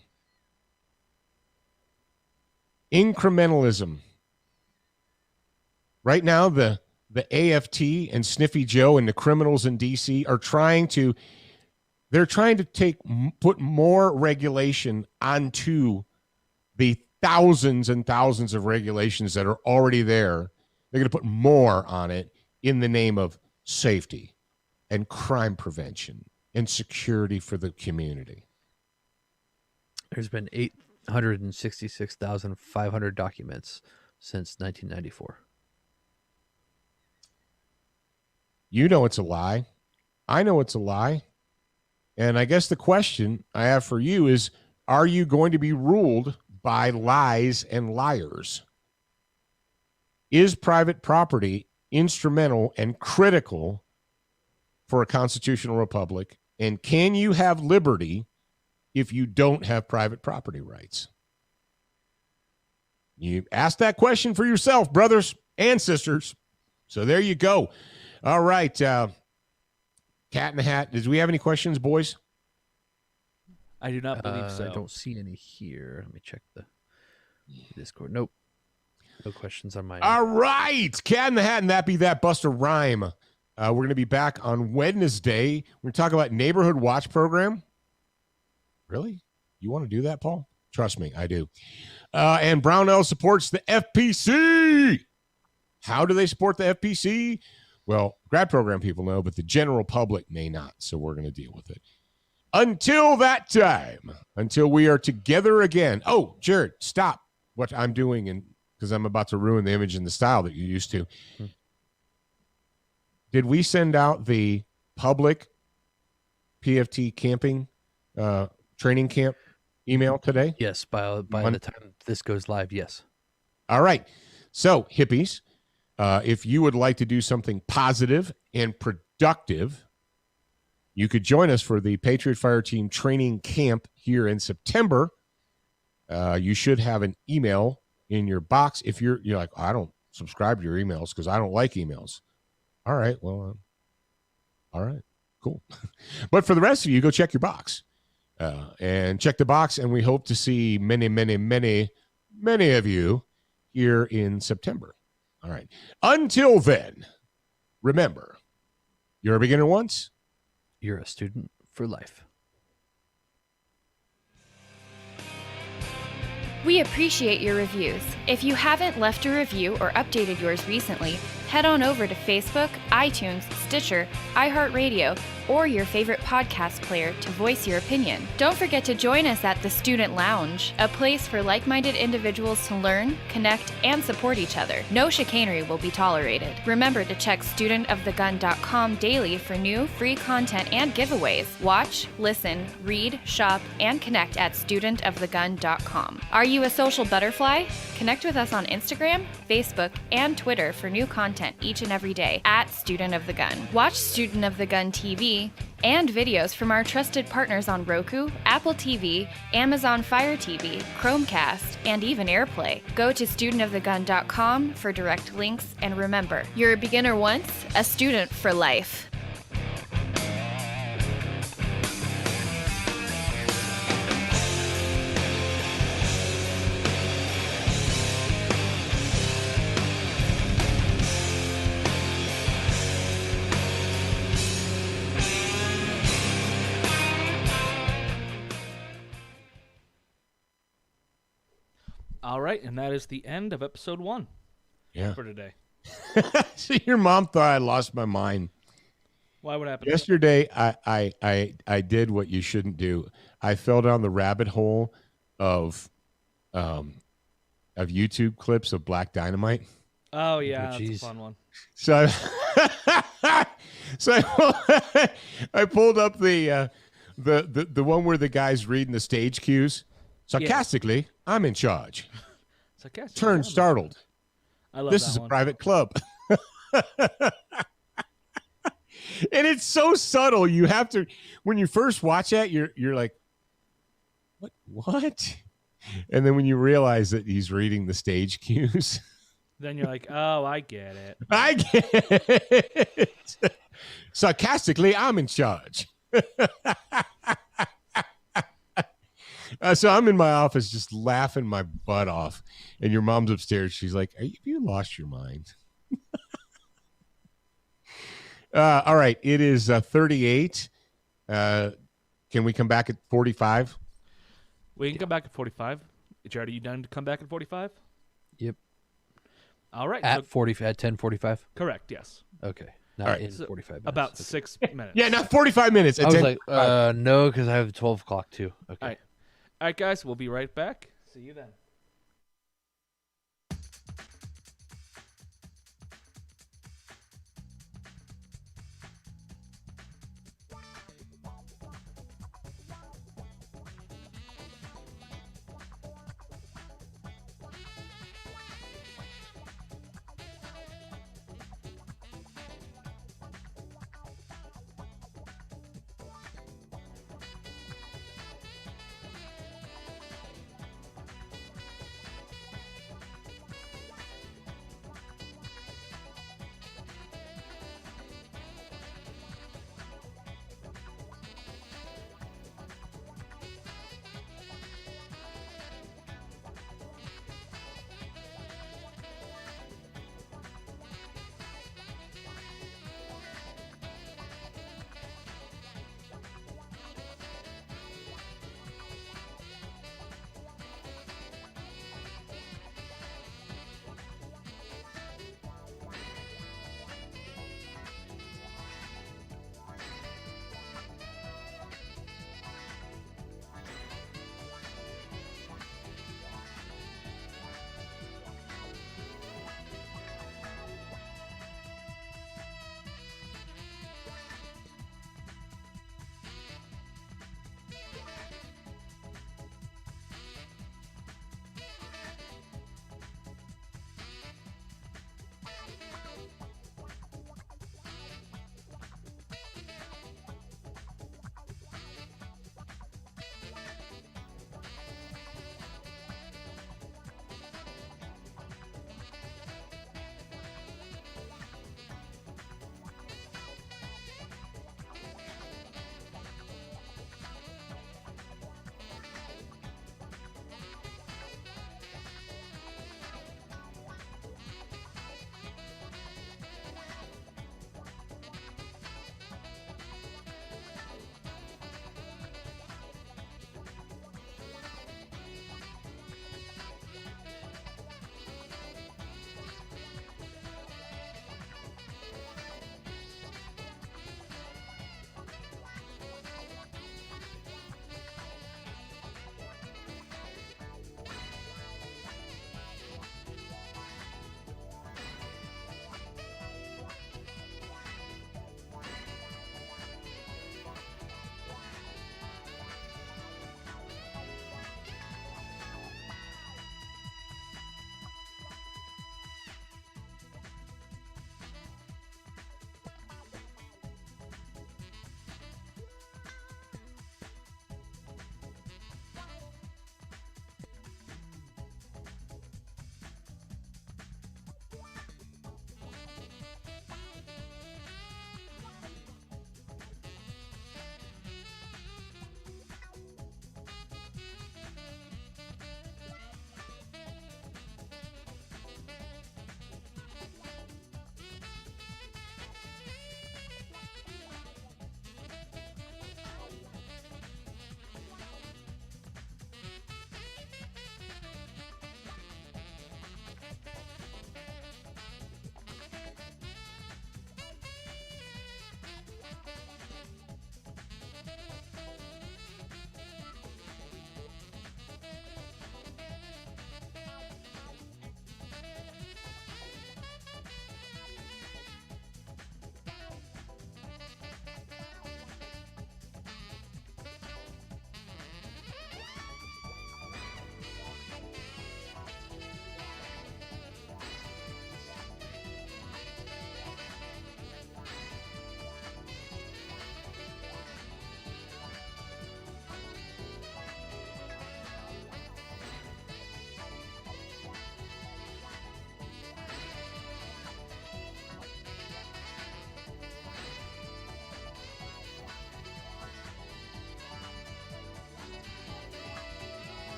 Incrementalism. Right now, the the AFT and Sniffy Joe and the criminals in DC are trying to put more regulation onto the thousands and thousands of regulations that are already there. They're going to put more on it in the name of safety and crime prevention and security for the community. There's been 866,500 documents since 1994. You know it's a lie. I know it's a lie. And I guess the question I have for you is, are you going to be ruled by lies and liars? Is private property instrumental and critical for a constitutional republic? And can you have liberty if you don't have private property rights? You ask that question for yourself, brothers and sisters. So there you go. All right. Cat in the Hat. Did we have any questions, boys? I do not believe so. I don't see any here. Let me check the Discord. Nope. No questions on mine. All right. Cat in the Hat and That Be That Buster Rhyme. We're going to be back on Wednesday. We're going to talk about Neighborhood Watch Program. Really? You want to do that, Paul? Trust me, I do. And Brownell supports the FPC. How do they support the FPC? Well, grad program people know, but the general public may not. So we're going to deal with it. Until that time, until we are together again. Oh, Jared, stop what I'm doing, and because I'm about to ruin the image and the style that you're used to. Did we send out the public PFT camping training camp email today? Yes, by the time this goes live, yes. All right. So, hippies, if you would like to do something positive and productive, you could join us for the Patriot Fire Team training camp here in September. You should have an email in your box. If you're like, I don't subscribe to your emails because I don't like emails. All right, well, all right, cool. But for the rest of you, go check your box and check the box, and we hope to see many, many, many, many of you here in September. All right. Until then, remember, you're a beginner once. You're a student for life. We appreciate your reviews. If you haven't left a review or updated yours recently, head on over to Facebook, iTunes, Stitcher, iHeartRadio, or your favorite podcast player to voice your opinion. Don't forget to join us at the Student Lounge, a place for like-minded individuals to learn, connect, and support each other. No chicanery will be tolerated. Remember to check studentofthegun.com daily for new, free content and giveaways. Watch, listen, read, shop, and connect at studentofthegun.com. Are you a social butterfly? Connect with us on Instagram, Facebook, and Twitter for new content each and every day at Student of the Gun. Watch Student of the Gun TV and videos from our trusted partners on Roku, Apple TV, Amazon Fire TV, Chromecast, and even AirPlay. Go to studentofthegun.com for direct links, and remember, you're a beginner once, a student for life. All right, and that is the end of episode 1 for today. See, your mom thought I lost my mind. Why would happen? Yesterday, I did what you shouldn't do. I fell down the rabbit hole of YouTube clips of Black Dynamite. Oh yeah, that's a fun one. So, I pulled up the one where the guy's reading the stage cues. Sarcastically, I'm in charge. Turn startled. I love this that is one. A private club. And it's so subtle. You have to, when you first watch that, you're like, what? And then when you realize that he's reading the stage cues, then you're like, oh, I get it. I get it. Sarcastically, I'm in charge. So I'm in my office just laughing my butt off. And your mom's upstairs. She's like, have you lost your mind? All right. It is 38. Can we come back at 45? We can come back at 45. Jared, are you done to come back at 45? Yep. All right. At so 40 at 10:45. correct. Yes. Okay. Not All right. in So 45 minutes. About Okay. 6 minutes. Yeah, not 45 minutes. I At was 10. like, no, because I have 12 o'clock too. Okay. All right. All right, guys. We'll be right back. See you then.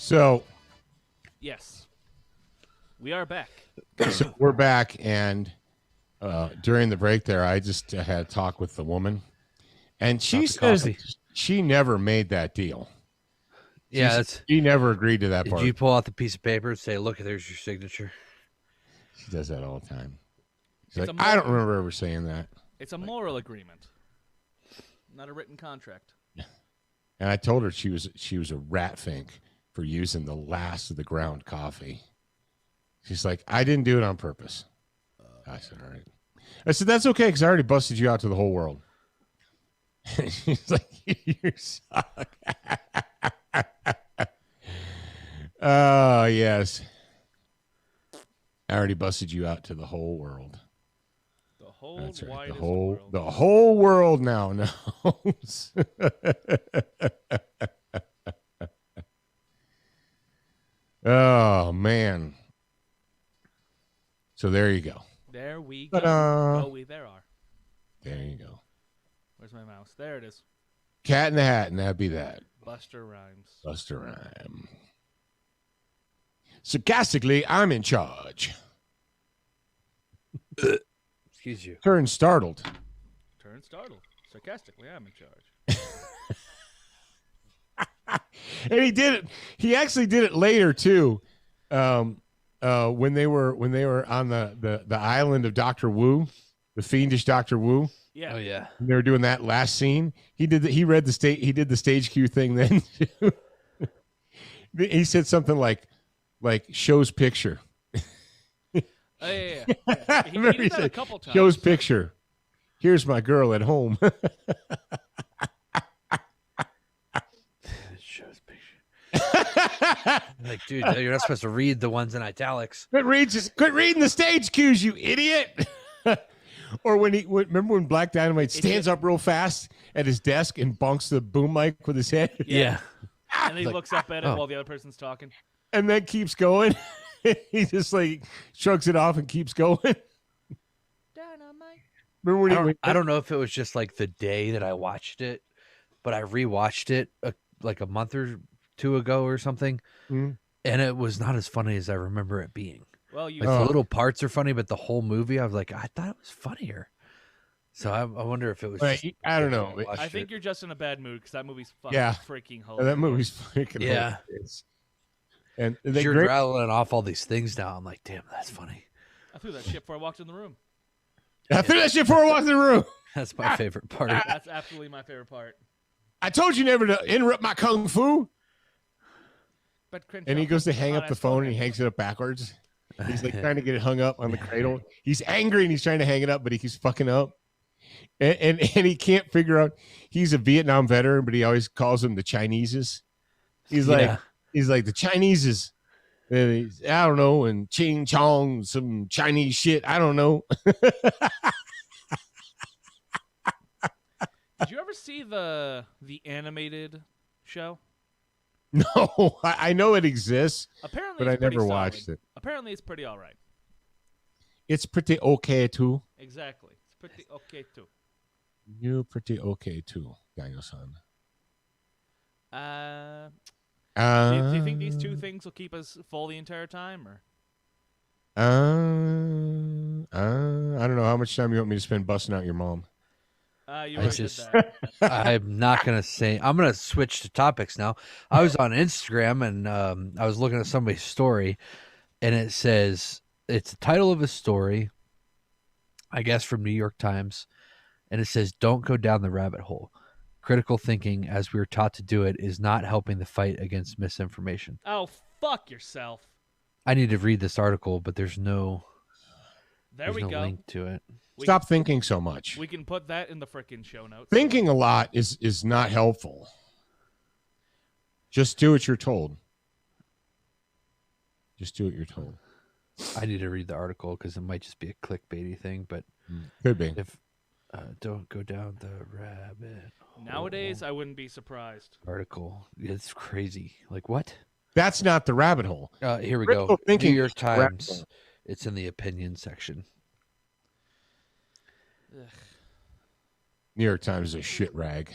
So Yes. We are back. we're back, and during the break there, I just had a talk with the woman, and she About the says coffee. she never made that deal. Yeah, She never agreed to that Did part. you pull out the piece of paper and say, "Look, there's your signature"? She does that all the time. She's It's like, a I don't moral- remember ever saying that. It's a moral agreement, not a written contract. And I told her she was a rat fink for using the last of the ground coffee. She's like, I didn't do it on purpose. I said, all right. I said, that's okay, because I already busted you out to the whole world. She's like, you suck. Oh, yes. I already busted you out to the whole world. The whole That's right. widest The world. whole world now knows. Oh, man. So there you go. There we go. Ta-da. Oh, there are. There you go. Where's my mouse? There it is. Cat in the Hat, and that'd be that. Buster Rhymes. Buster Rhyme. Sarcastically, I'm in charge. Excuse you. Turn startled. Turn startled. Sarcastically, I'm in charge. And he did it. He actually did it later too. When they were on the island of Dr. Wu, the fiendish Dr. Wu. Yeah. Oh yeah. They were doing that last scene. He did the stage cue thing then. He said something like shows picture. Oh, yeah. He Remember did that a said, couple times. shows picture. Here's my girl at home. It shows picture. Like, dude, you're not supposed to read the ones in italics. Quit reading the stage cues, you idiot. Or remember when Black Dynamite stands up real fast at his desk and bonks the boom mic with his head? Yeah. And he looks up at it while the other person's talking. And then keeps going. He just like shrugs it off and keeps going. Dynamite. Remember when he went? I don't know if it was just like the day that I watched it, but I rewatched it like a month or two ago or something, Mhm. and it was not as funny as I remember it being. Well, you. Like the little parts are funny, but the whole movie, I was like, I thought it was funnier. So I wonder if it was. Right, just I don't the day know. watched I think it. you're just in a bad mood because that movie's fucking Yeah. freaking hilarious. That movie's freaking Yeah. hilarious. And You're great, rattling off all these things now. I'm like, damn, that's funny. I threw that shit before I walked in the room. I threw that shit before I walked in the room. That's my favorite part. That's absolutely my favorite part. I told you never to interrupt my kung fu. But And he goes to hang up the phone and he hangs. hangs it up backwards. He's like trying to get it hung up on the cradle. He's angry and he's trying to hang it up, but he keeps fucking up. And he can't figure out. He's a Vietnam veteran, but he always calls them the Chineses. He's like the Chineses. And I don't know, and Ching Chong, some Chinese shit. I don't know. Did you ever see the animated show? No, I know it exists, Apparently, but I it's pretty never solid. watched it. Apparently, it's pretty all right. It's pretty okay too. Exactly, it's pretty okay too. You're pretty okay too, Daniel-san. Do you think these two things will keep us full the entire time, or? I don't know. How much time you want me to spend busting out your mom? You I already just- did that. I'm not gonna say. I'm gonna switch to topics now. I was on Instagram and I was looking at somebody's story, and it says it's the title of a story, I guess from New York Times, and it says, "Don't go down the rabbit hole. Critical thinking, as we were taught to do it, is not helping the fight against misinformation." Oh, fuck yourself. I need to read this article, but there's no There we go. link to it. We Stop thinking so much. We can put that in the frickin' show notes. Thinking a lot is not helpful. Just do what you're told. Just do what you're told. I need to read the article because it might just be a clickbaity thing, but Could be. if don't go down the rabbit hole. Nowadays, I wouldn't be surprised. Article, it's crazy. Like what? That's not the rabbit hole. Here we Critical go. thinking New York is the rabbit Times. hole. It's in the opinion section. Ugh. New York Times is a shit rag.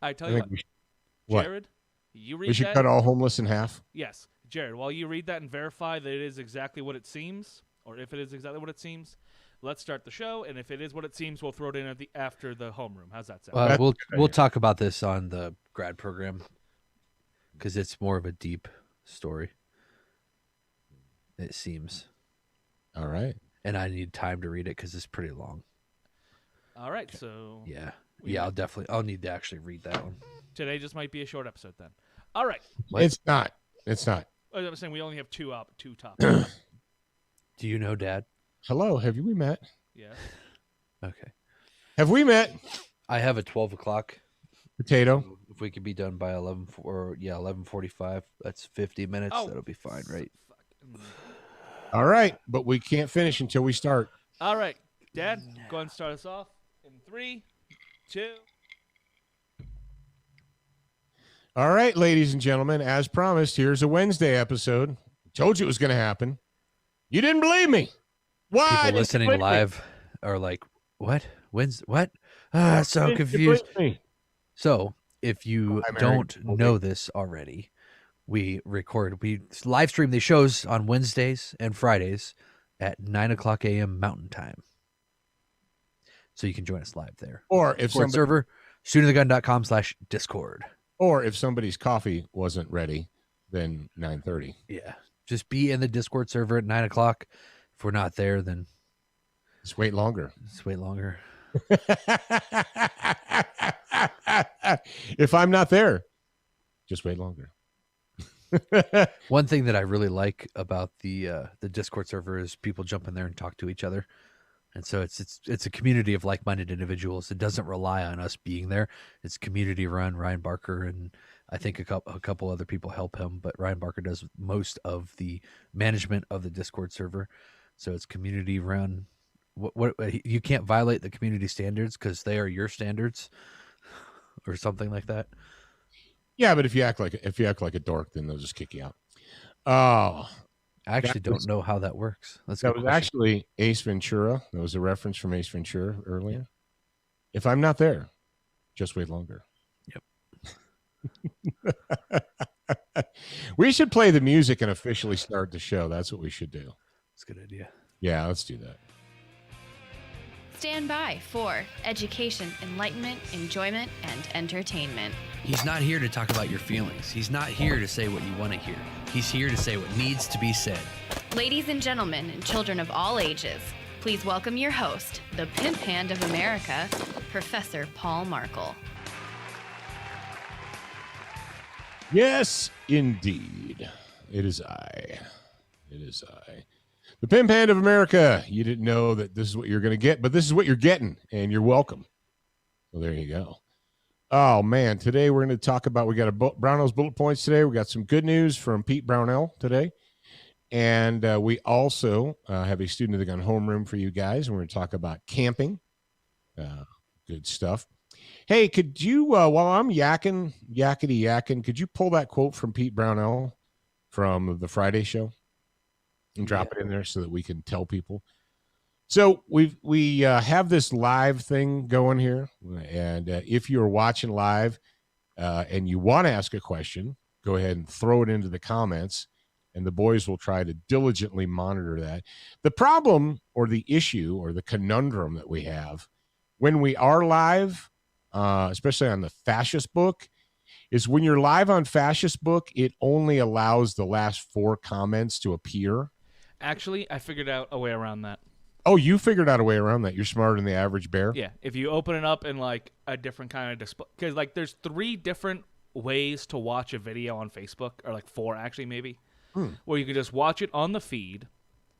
I tell I you think what, we should, what? Jared, you read We should that. cut all homeless in half. Yes, Jared, while you read that and verify that it is exactly what it seems, or if it is exactly what it seems, let's start the show. And if it is what it seems, we'll throw it in after the homeroom. How's that sound? That's a We'll good we'll idea. talk about this on the grad program because it's more of a deep story. It seems, All right. and I need time to read it because it's pretty long. All right, so Yeah, We I'll need to actually read that one. today just might be a short episode then. All right. What? It's not. It's not. I'm saying we only have two topics. Do you know, Dad? Hello. Have we met? Yes. Okay, Have we met? I have a 12 o'clock. Potato. If we could be done by 11:45, that's 50 minutes. Oh, That'll be fine, right? All right. But we can't finish until we start. All right, Dad, go ahead and start us off in 3, 2. All right, ladies and gentlemen, as promised, here's a Wednesday episode. Told you it was going to happen. You didn't believe me. Why? People didn't you listening believe me? live are like, "What? When's what? So Didn't you confused." believe me? So, if you Hi, Mary. don't know this already, we live stream these shows on Wednesdays and Fridays at 9 o'clock a.m. Mountain Time. So you can join us live there. Or if Discord somebody, server, shootingthegun.com/discord. or if somebody's coffee wasn't ready, then 9:30. Yeah. Just be in the Discord server at 9 o'clock. If we're not there, then Just wait longer. just wait longer. If I'm not there, just wait longer. One thing that I really like about the Discord server is people jump in there and talk to each other, and so it's a community of like-minded individuals. It doesn't rely on us being there. It's community run. Ryan Barker and I think a couple other people help him, but Ryan Barker does most of the management of the Discord server. So it's community run. What you can't violate the community standards because they are your standards, or something like that. Yeah, but if you act like a dork, then they'll just kick you out. Oh, I actually That was- don't know how that works. That's a that good was question. actually Ace Ventura. That was a reference from Ace Ventura earlier. If I'm not there, just wait longer. Yep. We should play the music and officially start the show. That's what we should do. That's a good idea. Yeah, let's do that. Stand by for education, enlightenment, enjoyment, and entertainment. He's not here to talk about your feelings. He's not here to say what you want to hear. He's here to say what needs to be said. Ladies and gentlemen, and children of all ages, please welcome your host, the pimp hand of America, Professor Paul Markle. Yes, indeed. It is I. It is I. The Pimp Hand of America. You didn't know that this is what you're going to get, but this is what you're getting, and you're welcome. So there you go. Oh, man. Today we're going to talk about, we got Brownell's Bullet Points today. We got some good news from Pete Brownell today. And we also have a Student of the Gun homeroom for you guys. We're going to talk about camping. Good stuff. Hey, could you, while I'm yakety, could you pull that quote from Pete Brownell from the Friday show and drop it in there so that we can tell people? So we have this live thing going here, and if you're watching live and you want to ask a question, go ahead and throw it into the comments, and the boys will try to diligently monitor that. The problem or the issue or the conundrum that we have when we are live, especially on the Fascist Book, is when you're live on Fascist Book, it only allows the last 4 comments to appear. Actually, I figured out a way around that. Oh, you figured out a way around that. You're smarter than the average bear. Yeah, if you open it up in like a different kind of display, because like there's 3 different ways to watch a video on Facebook, or like 4 actually maybe, where you can just watch it on the feed,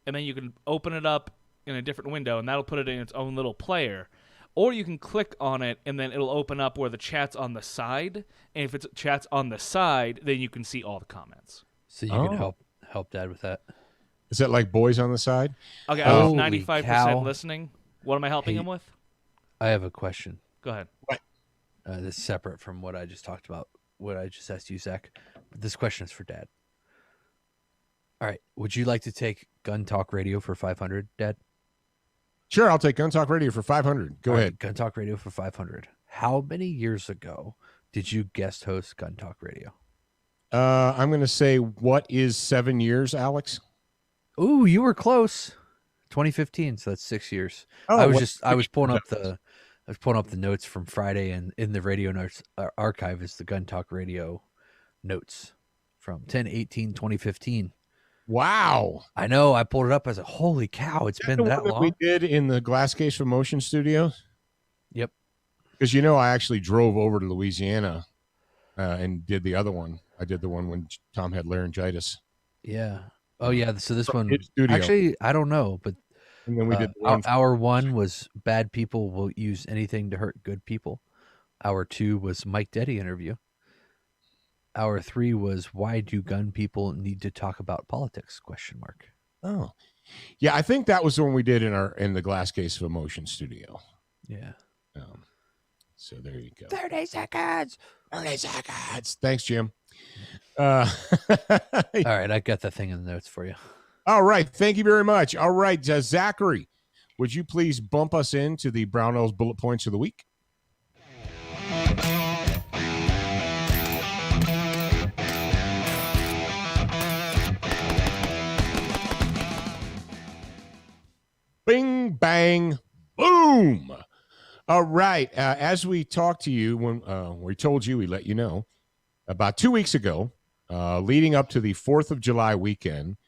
and then you can open it up in a different window, and that'll put it in its own little player. Or you can click on it, and then it'll open up where the chat's on the side. And if it's chat's on the side, then you can see all the comments. So you can help Dad with that. Is that like boys on the side? Okay, I was Holy 95% cow. listening. What am I helping Hey. him with? I have a question. Go ahead. This is separate from what I just talked about, what I just asked you, Zach. But this question is for Dad. All right. Would you like to take Gun Talk Radio for 500, Dad? Sure, I'll take Gun Talk Radio for 500. Go All right, ahead. Gun Talk Radio for 500. How many years ago Did you guest host Gun Talk Radio? I'm going to say, what is 7 years, Alex? Ooh, you were close. 2015, so that's 6 years. Oh, I was what- just I was pulling up the notes from Friday, and in the radio notes archive is the Gun Talk Radio notes from 10/18/2015. Wow. I know. I pulled it up. as a holy cow! It's been The that one long. we did in the Glass Case of Motion studios. Yep. Because I actually drove over to Louisiana and did the other one. I did the one when Tom had laryngitis. Yeah. Oh yeah. So this one his studio. actually I don't know, but And then we did the one hour 1 was bad people will use anything to hurt good people. Hour 2 was Mike Deddy interview. Hour 3 was why do gun people need to talk about politics? ? Oh, yeah. I think that was the one we did in the Glass Case of Emotion studio. Yeah. So there you go. 30 seconds. 30 seconds. Thanks, Jim. All right, I got that thing in the notes for you. All right. Thank you very much. All right, Zachary, would you please bump us into the Brownell's Bullet Points of the Week? Bing, bang, boom. All right. As we talked to you when we told you, we let you know about 2 weeks ago, leading up to the 4th of July weekend,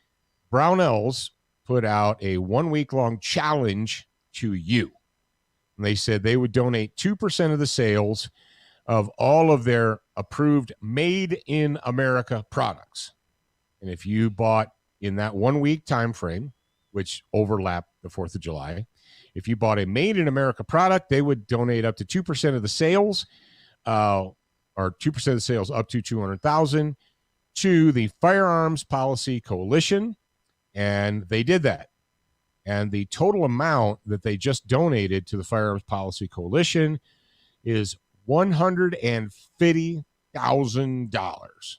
Brownells put out a 1 week long challenge to you. And they said they would donate 2% of the sales of all of their approved made in America products. And if you bought in that 1 week time frame, which overlapped the 4th of July, if you bought a made in America product, they would donate up to 2% of the sales, or 2% of the sales up to $200,000 to the Firearms Policy Coalition. And they did that. And the total amount that they just donated to the Firearms Policy Coalition is $150,000.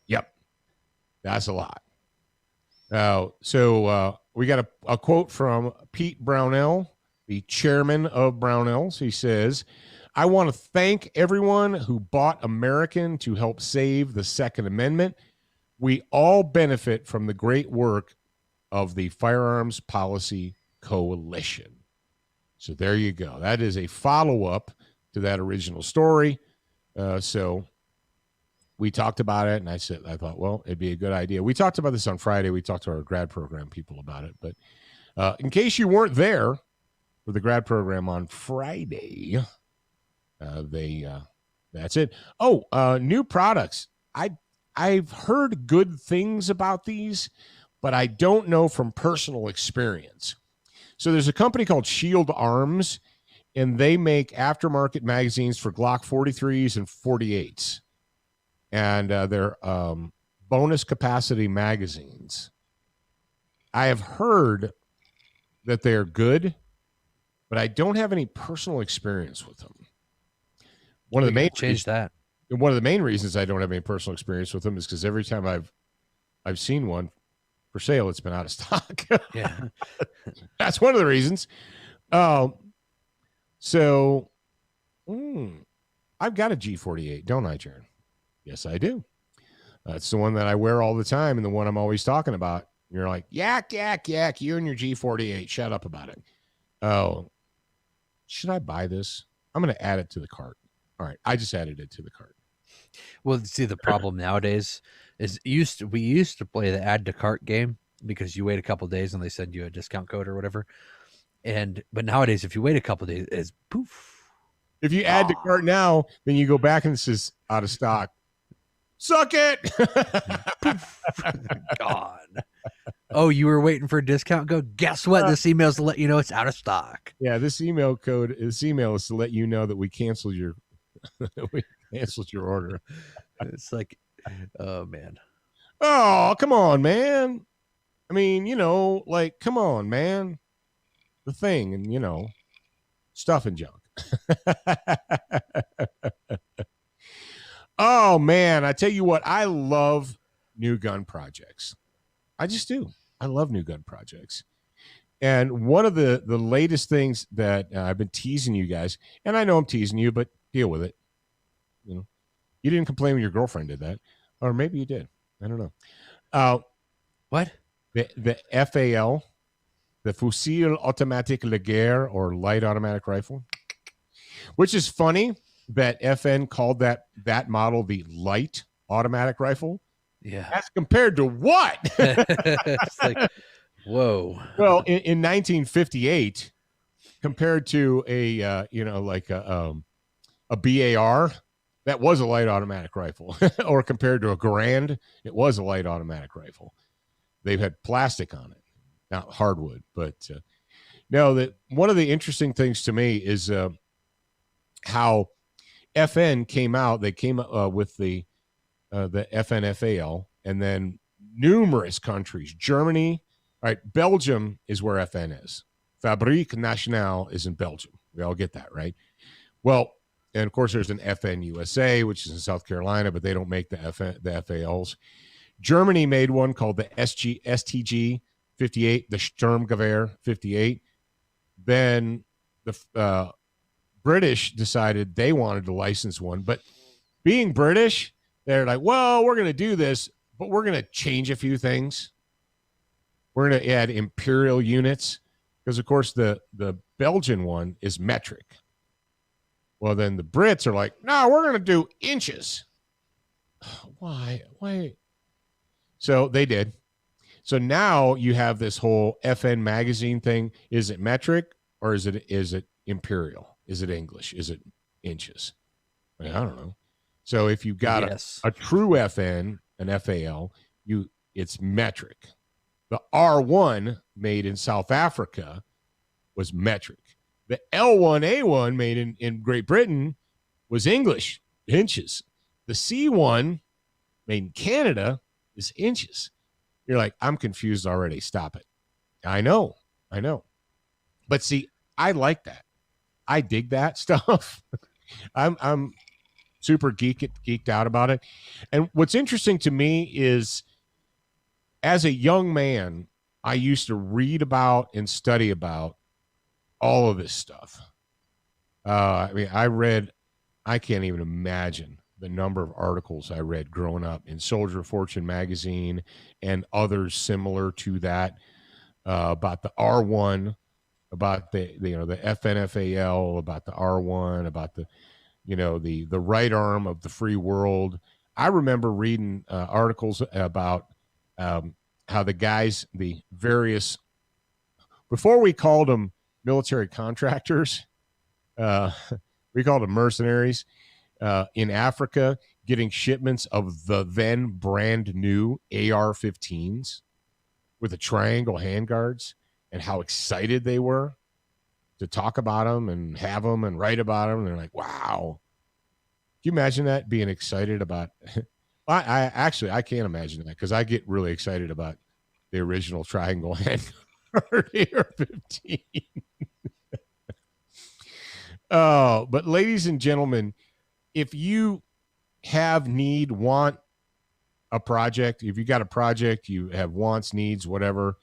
Yep. That's a lot. So we got a quote from Pete Brownell, the chairman of Brownells. He says, I want to thank everyone who bought American to help save the Second Amendment. We all benefit from the great work of the Firearms Policy Coalition. So there you go. That is a follow-up to that original story. So we talked about it, and I thought, well, it'd be a good idea. We talked about this on Friday. We talked to our grad program people about it. But in case you weren't there for the grad program on Friday, that's it. Oh, new products. I've heard good things about these, but I don't know from personal experience. So there's a company called Shield Arms, and they make aftermarket magazines for Glock 43s and 48s. And they're bonus capacity magazines. I have heard that they're good, but I don't have any personal experience with them. One of the main reasons I don't have any personal experience with them is because every time I've seen one for sale, it's been out of stock. Yeah. That's one of the reasons. So I've got a G48, don't I, Jaron? Yes, I do. It's the one that I wear all the time and the one I'm always talking about. You're like, yak, yak, yak, you and your G48. Shut up about it. Oh, should I buy this? I'm going to add it to the cart. All right. I just added it to the cart. Well, see, the problem nowadays is we used to play the add to cart game because you wait a couple of days and they send you a discount code or whatever. But nowadays, if you wait a couple of days, it's poof. If you add to cart now, then you go back and it says out of stock. Suck it. God. Oh, you were waiting for a discount code? Guess what? This email's to let you know it's out of stock. Yeah, this email is to let you know that we canceled your order. It's like, oh man. Oh, come on, man. I mean, come on, man. The thing and stuff and junk. Oh man, I tell you what, I love new gun projects. I just do. I love new gun projects. And one of the latest things that I've been teasing you guys, and I know I'm teasing you, but deal with it. You didn't complain when your girlfriend did that, or maybe you did. I don't know. What? The FAL, the Fusil Automatique de Guerre, or light automatic rifle, which is funny that FN called that model the light automatic rifle. Yeah. As compared to what? It's like, whoa. Well, in 1958, compared to a BAR, that was a light automatic rifle, or compared to a Garand, it was a light automatic rifle. They've had plastic on it, not hardwood. But no, that one of the interesting things to me is how FN came out. They came with the FNFAL, and then numerous countries. Germany, all right, Belgium is where FN is. Fabrique Nationale is in Belgium. We all get that, right? Well, and of course, there's an FN USA, which is in South Carolina, but they don't make the FALs. Germany made one called the STG 58, the Sturmgewehr 58. Then the British decided they wanted to license one, but being British, they're like, well, we're going to do this, but we're going to change a few things. We're going to add imperial units because, of course, the Belgian one is metric. Well, then the Brits are like, no, we're going to do inches. Why? So they did. So now you have this whole FN magazine thing. Is it metric or is it imperial? Is it English? Is it inches? I don't know. So if you've got a true FN, an FAL, it's metric. The R1 made in South Africa was metric. The L1A1 made in Great Britain was English, inches. The C1 made in Canada is inches. You're like, I'm confused already. Stop it. I know. But see, I like that. I dig that stuff. I'm super geeked out about it. And what's interesting to me is, as a young man, I used to read about and study about all of this stuff. I can't even imagine the number of articles I read growing up in Soldier of Fortune magazine and others similar to that, about the R1, about the FNFAL, about the R1, about the right arm of the free world. I remember reading articles about how the guys, the various, before we called them military contractors, we called them mercenaries, in Africa, getting shipments of the then brand new AR-15s with the triangle handguards, and how excited they were to talk about them and have them and write about them. And they're like, wow. Can you imagine that, being excited about? I can't imagine that, because I get really excited about the original triangle handguard AR-15. Oh, but ladies and gentlemen, if you want a project, if you got a project, you have wants, needs, whatever,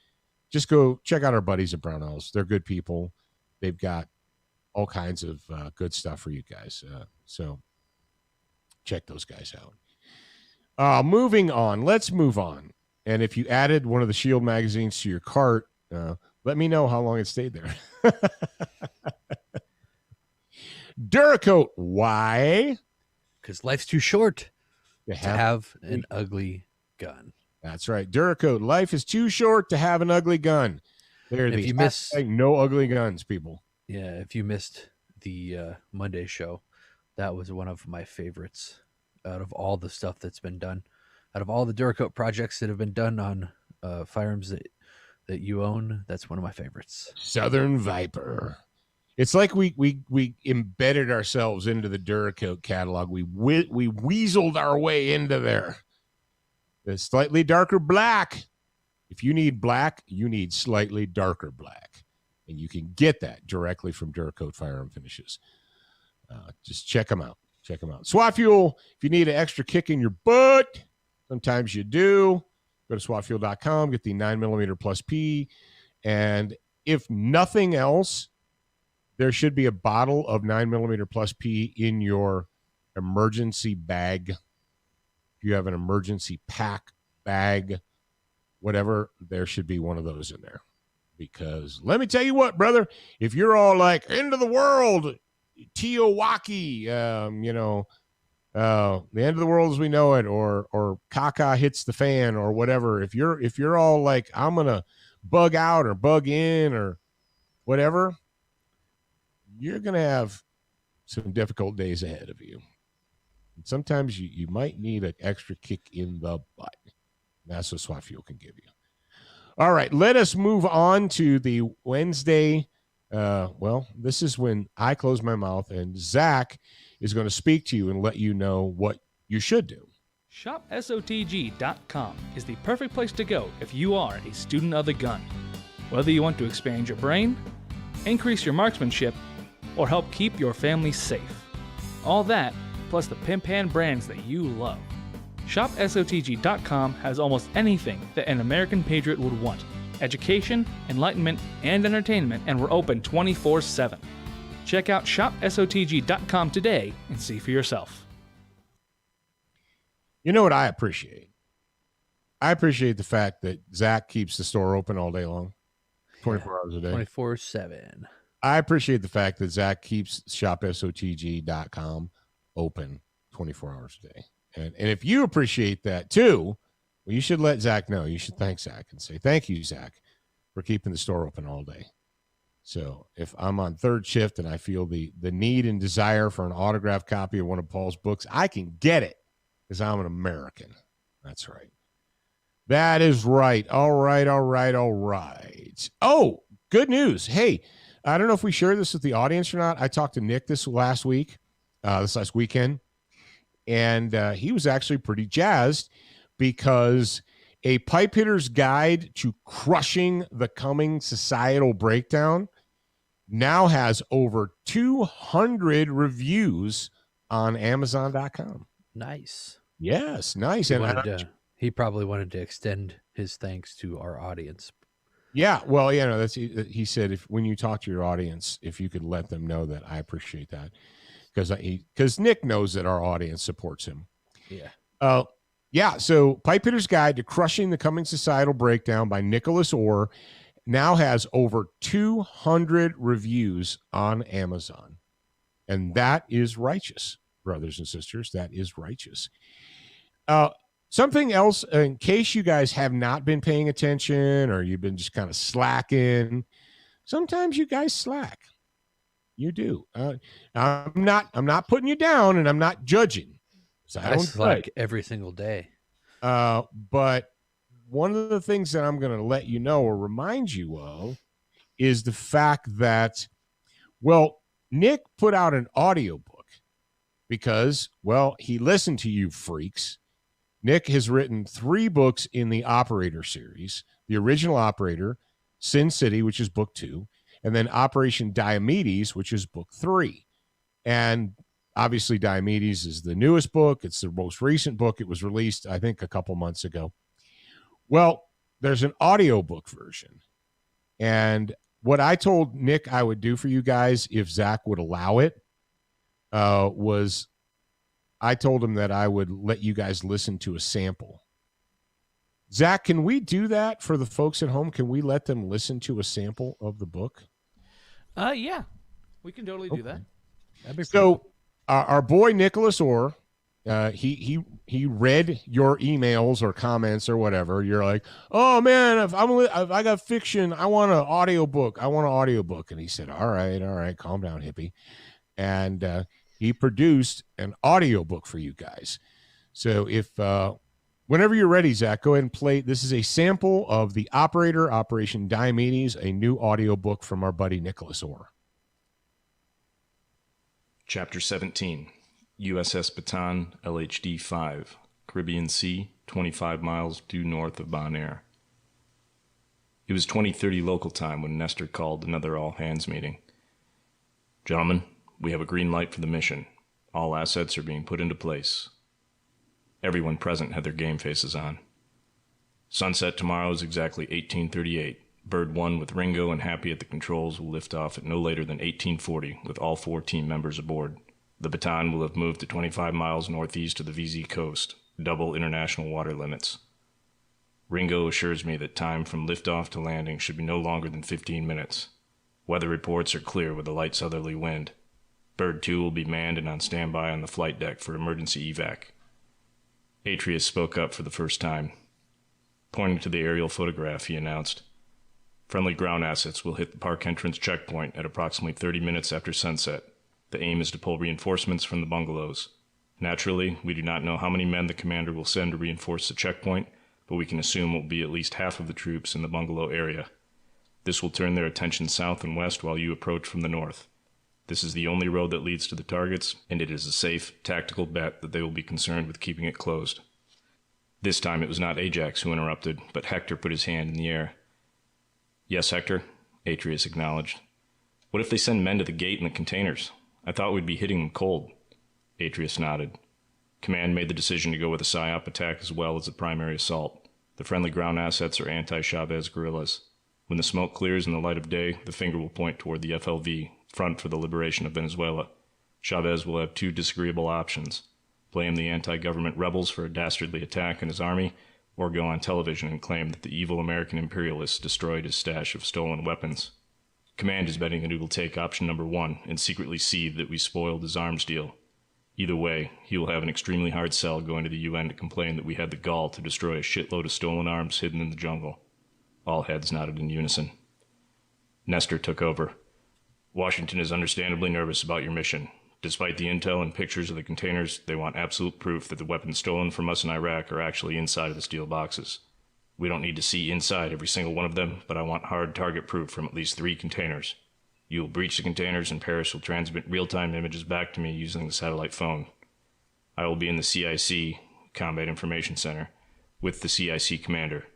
just go check out our buddies at Brownells. They're good people. They've got all kinds of good stuff for you guys. So check those guys out. Moving on. Let's move on. And if you added one of the Shield magazines to your cart, let me know how long it stayed there. Duracoat. Why? Because life's too short to have an ugly gun. That's right. Duracoat. Life is too short to have an ugly gun. They're the no ugly guns, people. Yeah, if you missed the Monday show, that was one of my favorites out of all the stuff that's been done. Out of all the Duracoat projects that have been done on firearms that you own, that's one of my favorites. Southern Viper. It's like we embedded ourselves into the Duracoat catalog. We weaseled our way into there. The slightly darker black. If you need black, you need slightly darker black. And you can get that directly from Duracoat Firearm Finishes. Just check them out. SWAT Fuel, if you need an extra kick in your butt, sometimes you do, go to SWATfuel.com, get the 9mm plus P. And if nothing else, there should be a bottle of 9mm plus P in your emergency bag, if you have an emergency pack bag, whatever, there should be one of those in there. Because let me tell you what, brother, if you're all like, end of the world, Teowaki, the end of the world as we know it, or caca hits the fan or whatever, if you're all like, I'm going to bug out or bug in or whatever, you're going to have some difficult days ahead of you. And sometimes you might need an extra kick in the butt. That's what SWAT Fuel can give you. All right, let us move on to the Wednesday. This is when I close my mouth, and Zach is going to speak to you and let you know what you should do. ShopSOTG.com is the perfect place to go if you are a student of the gun. Whether you want to expand your brain, increase your marksmanship, or help keep your family safe. All that, plus the pimp-hand brands that you love. ShopSOTG.com has almost anything that an American patriot would want. Education, enlightenment, and entertainment, and we're open 24/7. Check out ShopSOTG.com today and see for yourself. You know what I appreciate? I appreciate the fact that Zach keeps the store open all day long, 24 hours a day. 24/7. I appreciate the fact that Zach keeps ShopSOTG.com open 24 hours a day. And if you appreciate that too, well, you should let Zach know. You should thank Zach and say, thank you, Zach, for keeping the store open all day. So if I'm on third shift and I feel the need and desire for an autographed copy of one of Paul's books, I can get it because I'm an American. That's right. That is right. All right. Oh, good news. Hey, I don't know if we shared this with the audience or not. I talked to Nick this last weekend. And he was actually pretty jazzed because a pipe hitter's guide to crushing the coming societal breakdown now has over 200 reviews on Amazon.com. Nice. Yes, nice. He probably wanted to extend his thanks to our audience. Yeah, well, he said when you talk to your audience, if you could let them know that, I appreciate that. Because Nick knows that our audience supports him. Yeah. So Pipe Hitter's Guide to Crushing the Coming Societal Breakdown by Nicholas Orr now has over 200 reviews on Amazon. And that is righteous, brothers and sisters. That is righteous. Something else, in case you guys have not been paying attention or you've been just kind of slacking, sometimes you guys slack. You do. I'm not putting you down, and I'm not judging. So I slack every single day. But one of the things that I'm going to let you know or remind you of is the fact that, Nick put out an audiobook because, he listened to you freaks. Nick has written 3 books in the Operator series: the original Operator, Sin City, which is book 2, and then Operation Diomedes, which is book 3. And obviously Diomedes is the newest book. It's the most recent book. It was released, I think, a couple months ago. Well, there's an audiobook version. And what I told Nick I would do for you guys, if Zach would allow it, was I told him that I would let you guys listen to a sample. Zach, can we do that for the folks at home? Can we let them listen to a sample of the book? Yeah, we can totally do that. That'd be So our boy Nicholas Orr, he read your emails or comments or whatever. You're like, oh man, if I got fiction, I want an audiobook. And he said, all right, calm down, hippie. And he produced an audiobook for you guys. So if whenever you're ready, Zach, go ahead and play. This is a sample of The Operator, Operation Diomedes, a new audiobook from our buddy Nicholas Orr. Chapter 17, USS Bataan, LHD 5, Caribbean Sea, 25 miles due north of Bonaire. It was 20:30 local time when Nestor called another all-hands meeting. Gentlemen, we have a green light for the mission. All assets are being put into place. Everyone present had their game faces on. Sunset tomorrow is exactly 1838. Bird 1 with Ringo and Happy at the controls will lift off at no later than 1840 with all 4 team members aboard. The Baton will have moved to 25 miles northeast of the VZ coast, double international water limits. Ringo assures me that time from liftoff to landing should be no longer than 15 minutes. Weather reports are clear with a light southerly wind. Bird 2 will be manned and on standby on the flight deck for emergency evac. Atreus spoke up for the first time. Pointing to the aerial photograph, he announced, "Friendly ground assets will hit the park entrance checkpoint at approximately 30 minutes after sunset. The aim is to pull reinforcements from the bungalows. Naturally, we do not know how many men the commander will send to reinforce the checkpoint, but we can assume it will be at least half of the troops in the bungalow area. This will turn their attention south and west while you approach from the north. This is the only road that leads to the targets, and it is a safe, tactical bet that they will be concerned with keeping it closed." This time it was not Ajax who interrupted, but Hector put his hand in the air. "Yes, Hector," Atreus acknowledged. "What if they send men to the gate and the containers? I thought we'd be hitting them cold." Atreus nodded. Command made the decision to go with a PSYOP attack as well as the primary assault. The friendly ground assets are anti-Chavez guerrillas. When the smoke clears in the light of day, the finger will point toward the FLV, Front for the Liberation of Venezuela. Chavez will have two disagreeable options: blame the anti-government rebels for a dastardly attack on his army, or go on television and claim that the evil American imperialists destroyed his stash of stolen weapons. Command is betting that he will take option number 1 and secretly see that we spoiled his arms deal. Either way, he will have an extremely hard sell going to the UN to complain that we had the gall to destroy a shitload of stolen arms hidden in the jungle. All heads nodded in unison. Nestor took over. "Washington is understandably nervous about your mission. Despite the intel and pictures of the containers, they want absolute proof that the weapons stolen from us in Iraq are actually inside of the steel boxes. We don't need to see inside every single one of them, but I want hard target proof from at least 3 containers. You will breach the containers and Paris will transmit real-time images back to me using the satellite phone. I will be in the CIC, Combat Information Center, with the CIC commander.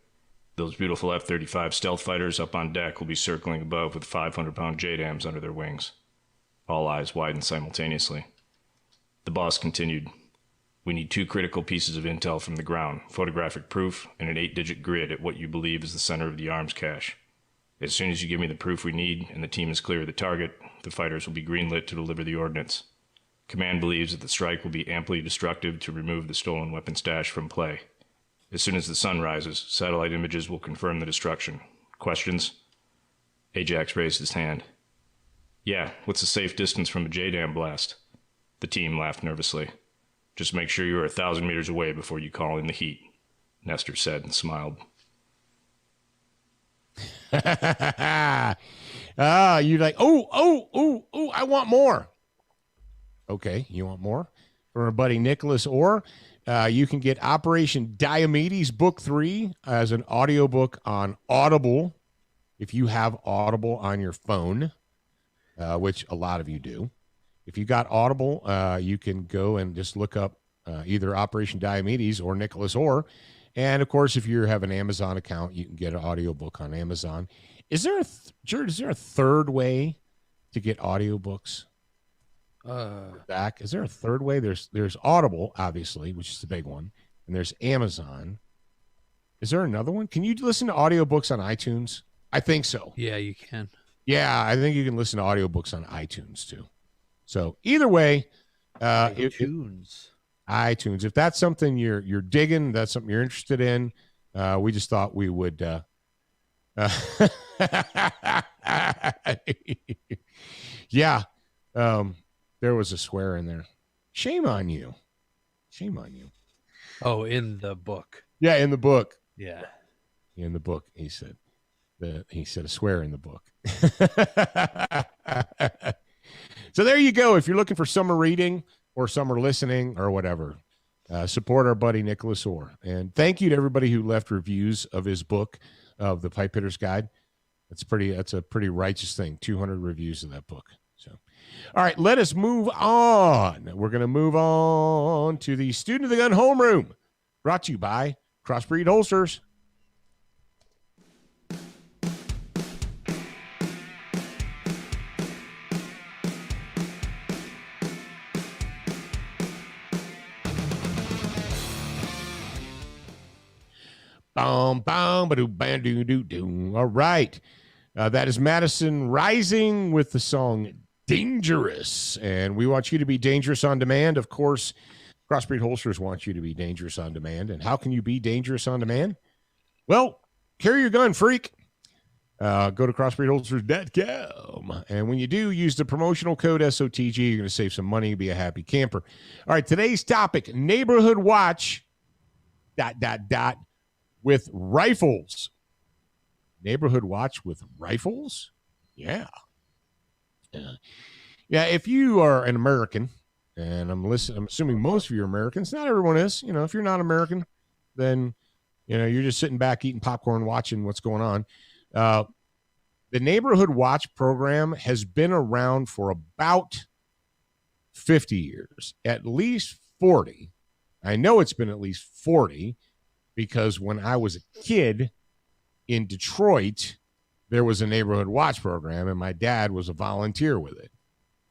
Those beautiful F-35 stealth fighters up on deck will be circling above with 500-pound JDAMs under their wings." All eyes widened simultaneously. The boss continued, "We need 2 critical pieces of intel from the ground, photographic proof, and an 8-digit grid at what you believe is the center of the arms cache. As soon as you give me the proof we need and the team is clear of the target, the fighters will be greenlit to deliver the ordnance. Command believes that the strike will be amply destructive to remove the stolen weapon stash from play. As soon as the sun rises, satellite images will confirm the destruction. Questions?" Ajax raised his hand. "Yeah, what's a safe distance from a JDAM blast?" The team laughed nervously. "Just make sure you're 1,000 meters away before you call in the heat," Nestor said and smiled. You're like, oh, I want more. Okay, you want more? From our buddy Nicholas Orr. You can get Operation Diomedes Book 3 as an audiobook on Audible, if you have Audible on your phone, which a lot of you do. If you got Audible, you can go and just look up either Operation Diomedes or Nicholas Orr. And, of course, if you have an Amazon account, you can get an audiobook on Amazon. Is there Jared, is there a third way to get audiobooks? Back? Is there a third way? There's Audible, obviously, which is the big one, and there's Amazon. Is there another one? Can you listen to audiobooks on iTunes? I think so. Yeah, you can. Yeah, I think you can listen to audiobooks on iTunes too. So either way, iTunes. iTunes. If that's something you're digging, that's something you're interested in, we just thought we would. Yeah. There was a swear in there. Shame on you. Shame on you. Oh, in the book. Yeah, in the book. Yeah. In the book, he said. He said a swear in the book. So there you go. If you're looking for summer reading or summer listening or whatever, support our buddy Nicholas Orr. And thank you to everybody who left reviews of his book, of the Pipe Hitter's Guide. That's a pretty righteous thing. 200 reviews of that book. So, all right, let us move on. We're going to move on to the Student of the Gun Homeroom, brought to you by Crossbreed Holsters. All right. That is Madison Rising with the song dangerous. And we want you to be dangerous on demand. Of course, Crossbreed Holsters wants you to be dangerous on demand. And how can you be dangerous on demand? Well, carry your gun, freak. Go to crossbreedholsters.com. And when you do, use the promotional code SOTG. You're going to save some money, be a happy camper. All right, today's topic, neighborhood watch, ... with rifles. Neighborhood watch with rifles? Yeah. Yeah, if you are an American, and I'm assuming most of you are Americans, not everyone is. If you're not American, then, you're just sitting back eating popcorn, watching what's going on. The Neighborhood Watch program has been around for about 50 years, at least 40. I know it's been at least 40 because when I was a kid in Detroit, there was a Neighborhood Watch program, and my dad was a volunteer with it.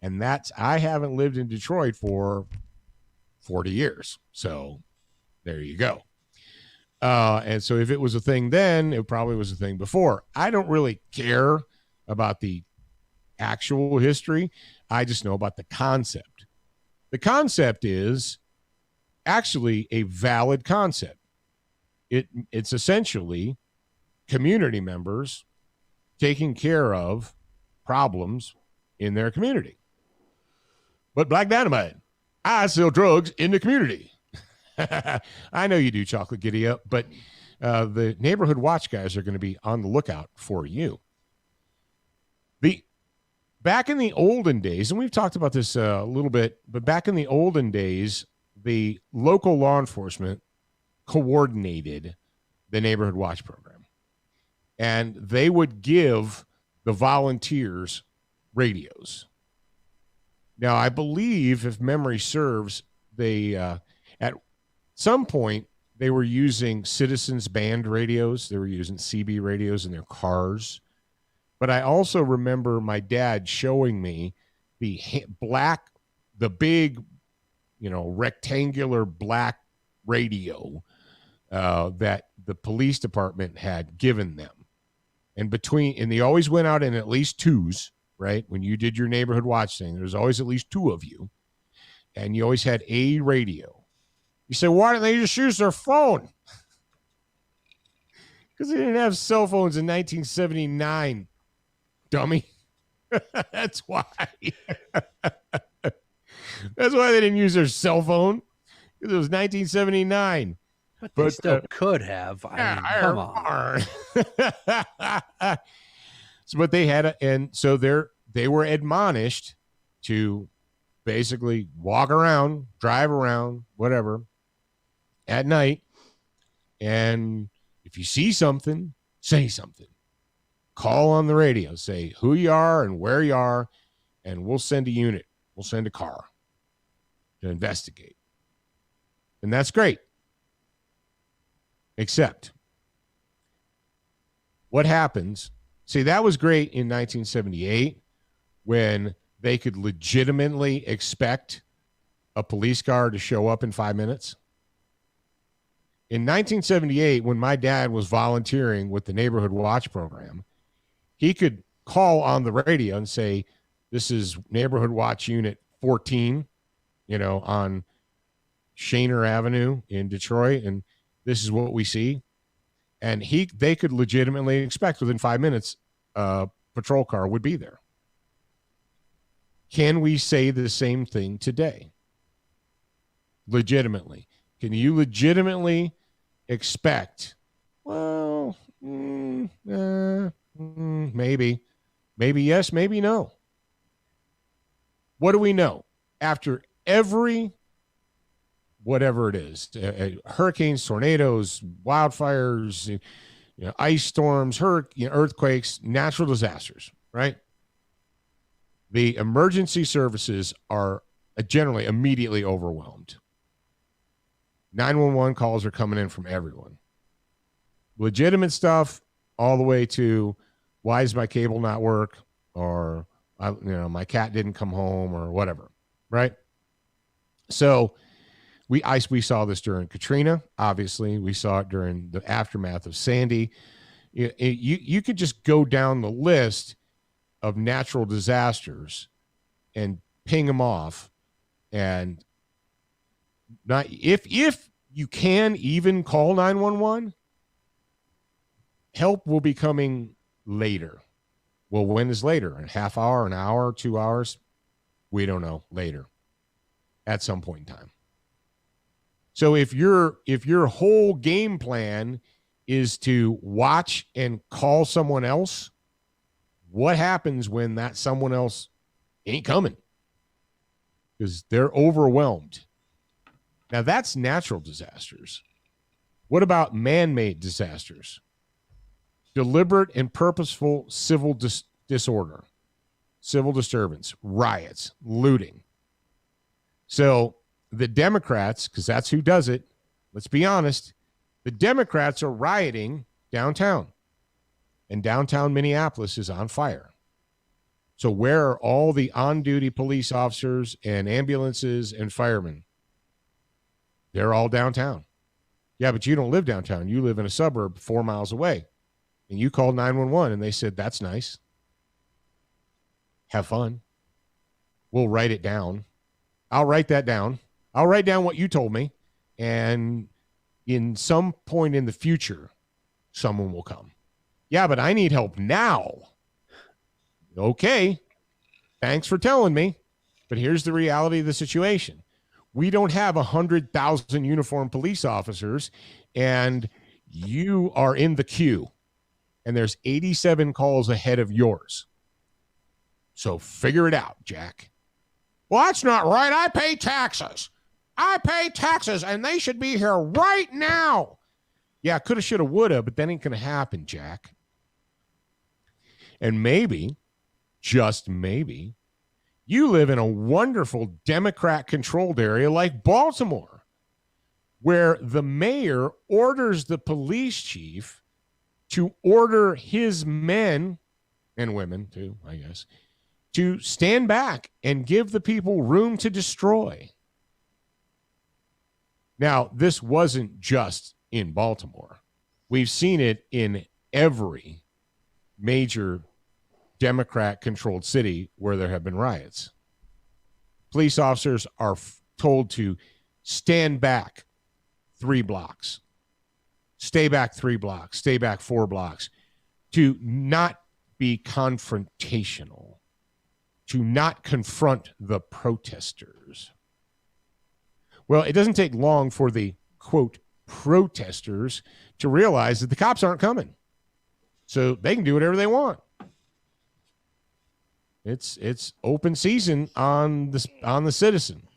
And I haven't lived in Detroit for 40 years. So there you go. And so if it was a thing then, it probably was a thing before. I don't really care about the actual history. I just know about the concept. The concept is actually a valid concept. It's essentially community members taking care of problems in their community. But Black Dynamite, I sell drugs in the community. I know you do, Chocolate Giddy Up, but the Neighborhood Watch guys are going to be on the lookout for you. Back in the olden days, and we've talked about this a little bit, but back in the olden days, the local law enforcement coordinated the Neighborhood Watch program. And they would give the volunteers radios. Now, I believe, if memory serves, they at some point, they were using Citizens Band radios. They were using CB radios in their cars. But I also remember my dad showing me the big, rectangular black radio that the police department had given them. And they always went out in at least twos, right? When you did your Neighborhood Watch thing, there was always at least two of you. And you always had a radio. You say, why don't they just use their phone? Because they didn't have cell phones in 1979, dummy. That's why. That's why they didn't use their cell phone. Because it was 1979. But they still could have. Come on. But they had, they were admonished to basically walk around, drive around, whatever, at night. And if you see something, say something. Call on the radio. Say who you are and where you are, and we'll send a unit. We'll send a car to investigate. And that's great. Except, what happens? See, that was great in 1978 when they could legitimately expect a police car to show up in 5 minutes. In 1978, when my dad was volunteering with the Neighborhood Watch program, he could call on the radio and say, this is Neighborhood Watch Unit 14, on Shaner Avenue in Detroit, and this is what we see. And they could legitimately expect within 5 minutes a patrol car would be there. Can we say the same thing today? Legitimately. Can you legitimately expect, well, maybe yes, maybe no. What do we know? After every, whatever it is, hurricanes, tornadoes, wildfires, ice storms, earthquakes, natural disasters, right? The emergency services are generally immediately overwhelmed. 911 calls are coming in from everyone. Legitimate stuff all the way to, why does my cable not work? Or, my cat didn't come home or whatever, right? So we saw this during Katrina. Obviously, we saw it during the aftermath of Sandy. You could just go down the list of natural disasters and ping them off, and not if you can even call 911, help will be coming later. Well, when is later? A half hour, an hour, 2 hours? We don't know. Later, at some point in time. So if your whole game plan is to watch and call someone else, what happens when that someone else ain't coming? Because they're overwhelmed. Now, that's natural disasters. What about man-made disasters? Deliberate and purposeful civil disorder, civil disturbance, riots, looting. So the Democrats, because that's who does it, let's be honest, the Democrats are rioting downtown. And downtown Minneapolis is on fire. So where are all the on-duty police officers and ambulances and firemen? They're all downtown. Yeah, but you don't live downtown. You live in a suburb 4 miles away. And you called 911 and they said, that's nice. Have fun. We'll write it down. I'll write that down. I'll write down what you told me. And in some point in the future, someone will come. Yeah, but I need help now. Okay. Thanks for telling me. But here's the reality of the situation. We don't have 100,000 uniformed police officers, and you are in the queue, and there's 87 calls ahead of yours. So figure it out, Jack. Well, that's not right. I pay taxes. And they should be here right now. Yeah, coulda, shoulda, woulda, but that ain't going to happen, Jack. And maybe, just maybe, you live in a wonderful Democrat-controlled area like Baltimore, where the mayor orders the police chief to order his men, and women too, I guess, to stand back and give the people room to destroy. Now, this wasn't just in Baltimore. We've seen it in every major Democrat-controlled city where there have been riots. Police officers are told to stand back 3 blocks, stay back 3 blocks, stay back 4 blocks, to not be confrontational, to not confront the protesters. Well, it doesn't take long for the, quote, protesters to realize that the cops aren't coming. So they can do whatever they want. It's open season on the citizen.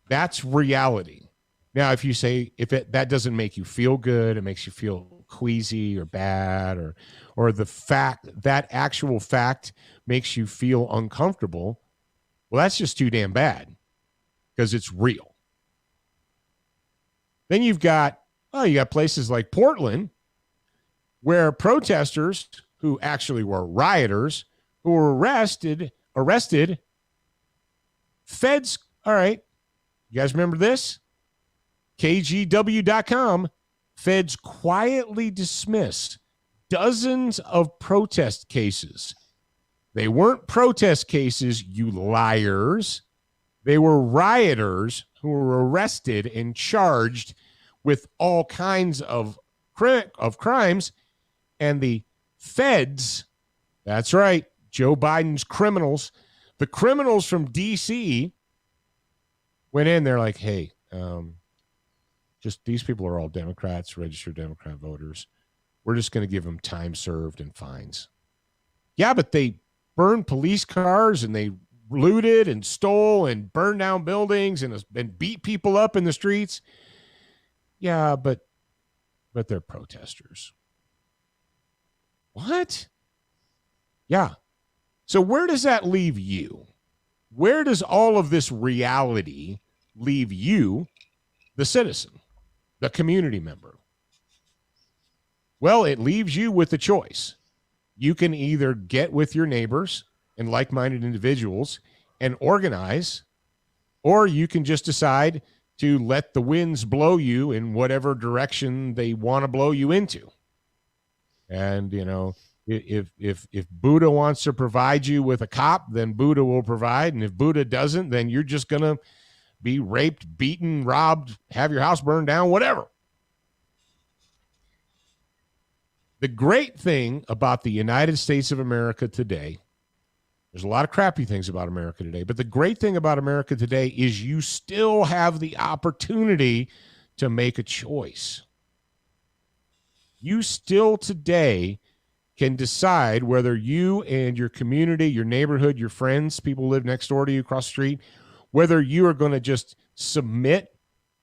That's reality. Now, if you say that doesn't make you feel good, it makes you feel queasy or bad, or that actual fact makes you feel uncomfortable, well, that's just too damn bad because it's real. Then you got places like Portland where protesters who actually were rioters who were arrested. Feds, all right, you guys remember this? KGW.com, feds quietly dismissed dozens of protest cases. They weren't protest cases, you liars. They were rioters who were arrested and charged with all kinds of crimes. And the feds, that's right, Joe Biden's criminals, the criminals from D.C. went in there like, hey, just these people are all Democrats, registered Democrat voters. We're just going to give them time served and fines. Yeah, but they burned police cars and they looted and stole and burned down buildings and beat people up in the streets. Yeah, but they're protesters. What? Yeah. So where does that leave you? Where does all of this reality leave you, the citizen, the community member? Well, it leaves you with a choice. You can either get with your neighbors and like-minded individuals and organize, or you can just decide to let the winds blow you in whatever direction they want to blow you into. And, If Buddha wants to provide you with a cop, then Buddha will provide, and if Buddha doesn't, then you're just gonna be raped, beaten, robbed, have your house burned down, whatever. The great thing about the United States of America today, there's a lot of crappy things about America today, but the great thing about America today is you still have the opportunity to make a choice. You still today can decide whether you and your community, your neighborhood, your friends, people who live next door to you across the street, whether you are going to just submit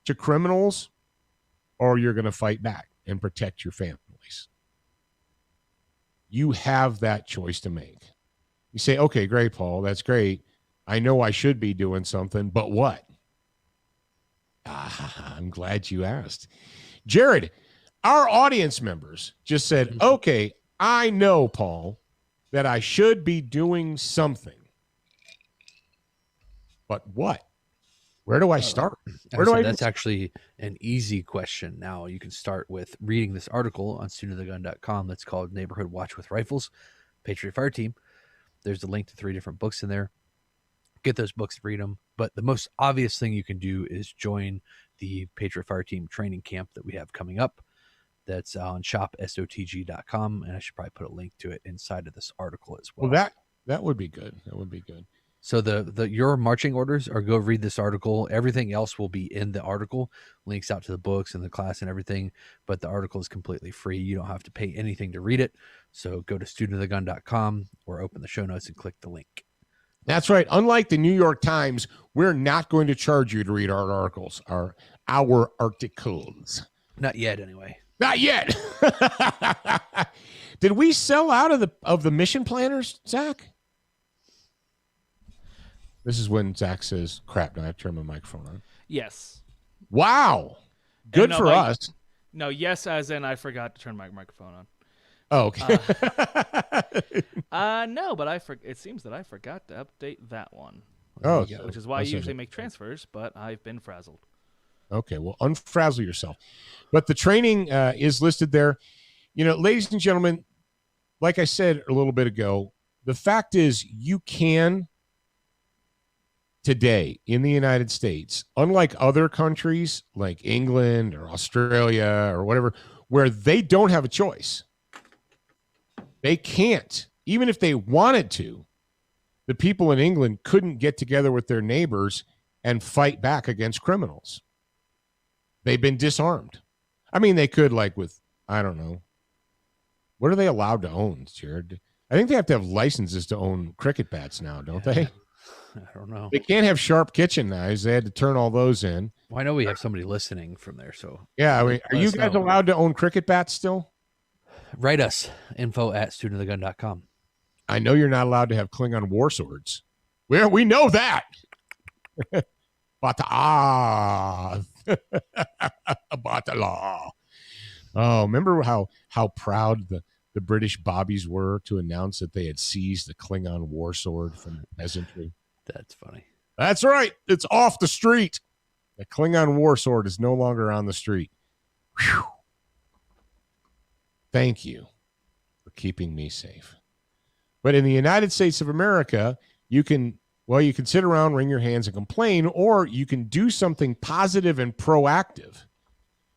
to criminals or you're going to fight back and protect your families. You have that choice to make. You say, okay, great, Paul, that's great. I know I should be doing something, but what? I'm glad you asked. Jared, our audience members just said, okay, I know, Paul, that I should be doing something. But what? Where do I start? That's actually an easy question. Now you can start with reading this article on studentofthegun.com that's called Neighborhood Watch with Rifles, Patriot Fire Team. There's a link to 3 different books in there. Get those books, read them. But the most obvious thing you can do is join the Patriot Fire Team training camp that we have coming up. That's on shop.sotg.com, and I should probably put a link to it inside of this article as well. Well, that would be good. That would be good. So your marching orders are go read this article. Everything else will be in the article, links out to the books and the class and everything. But the article is completely free. You don't have to pay anything to read it. So go to studentofthegun.com or open the show notes and click the link. That's right. Unlike the New York Times, we're not going to charge you to read our articles. Our articles. Not yet, anyway. Not yet. Did we sell out of the mission planners, Zach? This is when Zach says, crap, now I have to turn my microphone on. Yes. Wow. Good for us. No, yes, as in I forgot to turn my microphone on. Oh, okay. No, but it seems that I forgot to update that one. Oh, which is why I usually make transfers, but I've been frazzled. Okay, well, unfrazzle yourself. But the training is listed there. You know, ladies and gentlemen, like I said a little bit ago, the fact is you can today in the United States, unlike other countries like England or Australia or whatever, where they don't have a choice. They can't, even if they wanted to, the people in England couldn't get together with their neighbors and fight back against criminals. They've been disarmed. I mean, they could, like with, I don't know, what are they allowed to own, Jared? I think they have to have licenses to own cricket bats now, don't they? I don't know. They can't have sharp kitchen knives. They had to turn all those in. Well, I know we have somebody listening from there, so yeah. I mean, are you guys allowed to own cricket bats still? Write us, info@studentofthegun.com. I know you're not allowed to have Klingon war swords. We know that. Bata Batala. Oh, remember how proud the British bobbies were to announce that they had seized the Klingon war sword from the peasantry? That's funny. That's right. It's off the street. The Klingon war sword is no longer on the street. Whew. Thank you for keeping me safe. But in the United States of America, you can sit around, wring your hands, and complain, or you can do something positive and proactive.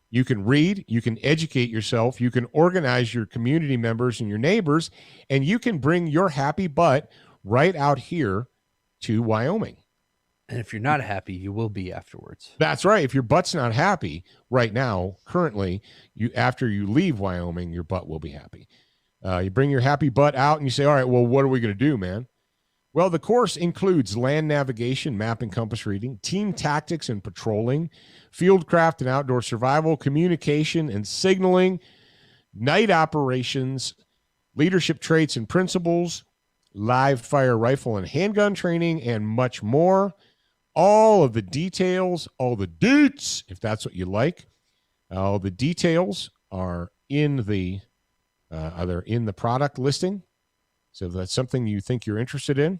You can read, you can educate yourself, you can organize your community members and your neighbors, and you can bring your happy butt right out here to Wyoming. And if you're not happy, you will be afterwards. That's right. If your butt's not happy right now, currently, after you leave Wyoming, your butt will be happy. You bring your happy butt out and you say, all right, well, what are we going to do, man? Well, the course includes land navigation, map and compass reading, team tactics and patrolling, fieldcraft and outdoor survival, communication and signaling, night operations, leadership traits and principles, live fire rifle and handgun training, and much more. All of the details, all the deets, if that's what you like, all the details are in the product listing. So if that's something you think you're interested in,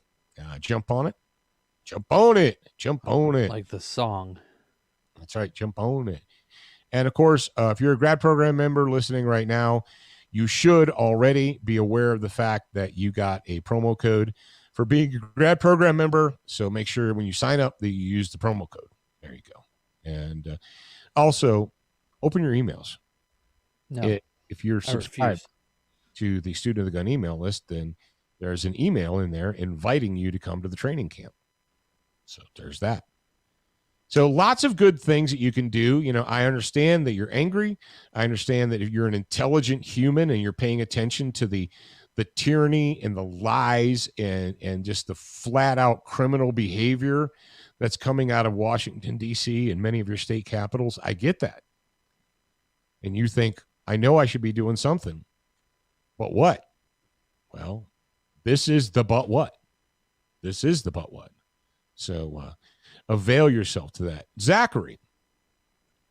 jump on it. Jump on it. Jump on it. Like the song. That's right. Jump on it. And of course, if you're a grad program member listening right now, You should already be aware of the fact that you got a promo code for being a grad program member. So make sure when you sign up that you use the promo code. There you go. And also, open your emails. No, If you're I subscribed refuse. to the Student of the Gun email list, then there's an email in there inviting you to come to the training camp. So there's that. So lots of good things that you can do. You know, I understand that you're angry. I understand that if you're an intelligent human and you're paying attention to the tyranny and the lies and just the flat out criminal behavior that's coming out of Washington, D.C. and many of your state capitals, I get that. And you think, I know I should be doing something. But what? Well, this is the but what. This is the but what. So avail yourself to that. Zachary,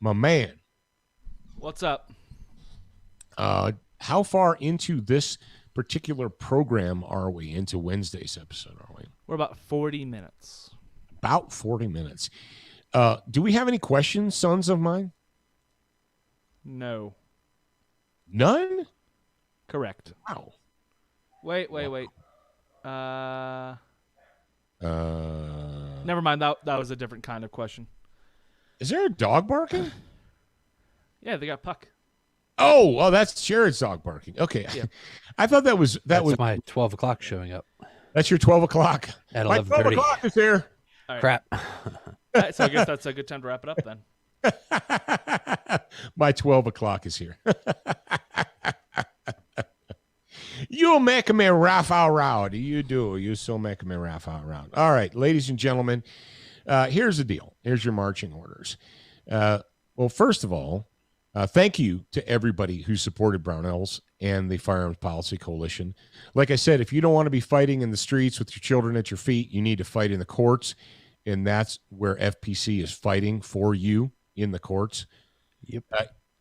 my man. What's up? How far into this particular program are we? Into Wednesday's episode, are we? We're about 40 minutes. About 40 minutes. Do we have any questions, sons of mine? No. None? Correct. Wow. Wait. Never mind. That was a different kind of question. Is there a dog barking? Yeah, they got Puck. Oh, well, that's Jared's dog barking. Okay. Yeah. I thought that was That's my 12 o'clock showing up that's your 12 o'clock. at My 12 11:30. o'clock is here. All right. Crap. All right, so I guess that's a good time to wrap it up then. My 12 o'clock is here. You make me laugh out loud. You do. You so make me laugh out loud. All right, ladies and gentlemen, here's the deal. Here's your marching orders. Well, first of all, thank you to everybody who supported Brownells and the Firearms Policy Coalition. Like I said, if you don't want to be fighting in the streets with your children at your feet, you need to fight in the courts, and that's where FPC is fighting for you in the courts. Yep.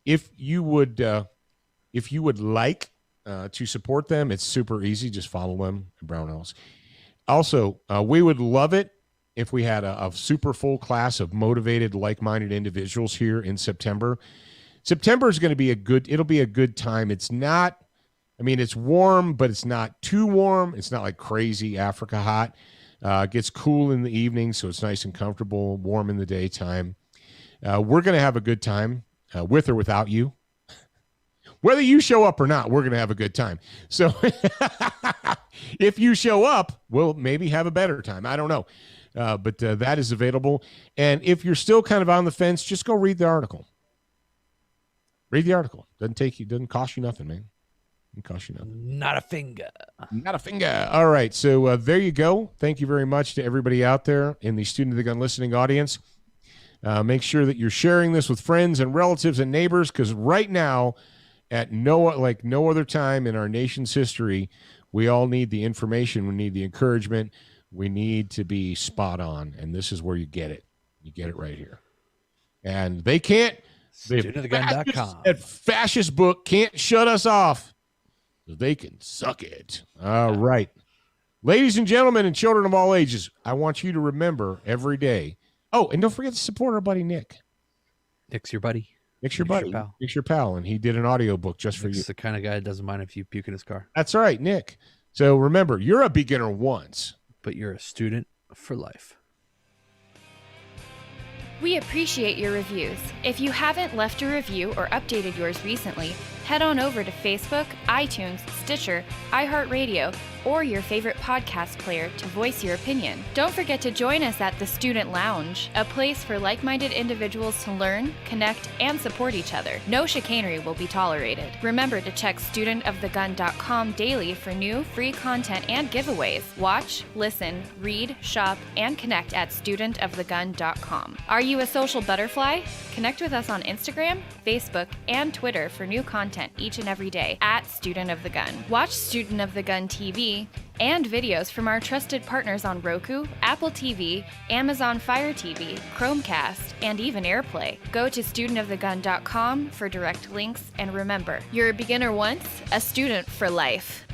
If you would like to support them, it's super easy. Just follow them at Brownells. Also, we would love it if we had a super full class of motivated, like-minded individuals here in September. September is going to be it'll be a good time. It's not, it's warm, but it's not too warm. It's not like crazy Africa hot. It gets cool in the evening, so it's nice and comfortable, warm in the daytime. We're going to have a good time with or without you. Whether you show up or not, we're going to have a good time. So if you show up, we'll maybe have a better time. I don't know. But that is available. And if you're still kind of on the fence, just go read the article. Read the article. Doesn't cost you nothing, man. Doesn't cost you nothing. Not a finger. Not a finger. All right. So there you go. Thank you very much to everybody out there in the Student of the Gun listening audience. Make sure that you're sharing this with friends and relatives and neighbors, because right now, at no other time in our nation's history, we all need the information. We need the encouragement. We need to be spot on, and this is where you get it. You get it right here. And they can't. StudentOfTheGun.com. That fascist book can't shut us off. They can suck it. All right. Ladies and gentlemen and children of all ages, I want you to remember every day. Oh, and don't forget to support our buddy Nick. Nick's your buddy. Nick's your buddy. pal. Nick's your pal, and he did an audiobook just for Nick's you. the kind of guy that doesn't mind if you puke in his car. That's right, Nick. So remember, you're a beginner once. But you're a student for life. We appreciate your reviews. If you haven't left a review or updated yours recently, head on over to Facebook, iTunes, Stitcher, iHeartRadio, or your favorite podcast player to voice your opinion. Don't forget to join us at the Student Lounge, a place for like-minded individuals to learn, connect, and support each other. No chicanery will be tolerated. Remember to check studentofthegun.com daily for new, free content and giveaways. Watch, listen, read, shop, and connect at studentofthegun.com. Are you a social butterfly? Connect with us on Instagram, Facebook, and Twitter for new content each and every day at Student of the Gun. Watch Student of the Gun TV and videos from our trusted partners on Roku, Apple TV, Amazon Fire TV, Chromecast, and even AirPlay. Go to studentofthegun.com for direct links, and remember, you're a beginner once, a student for life.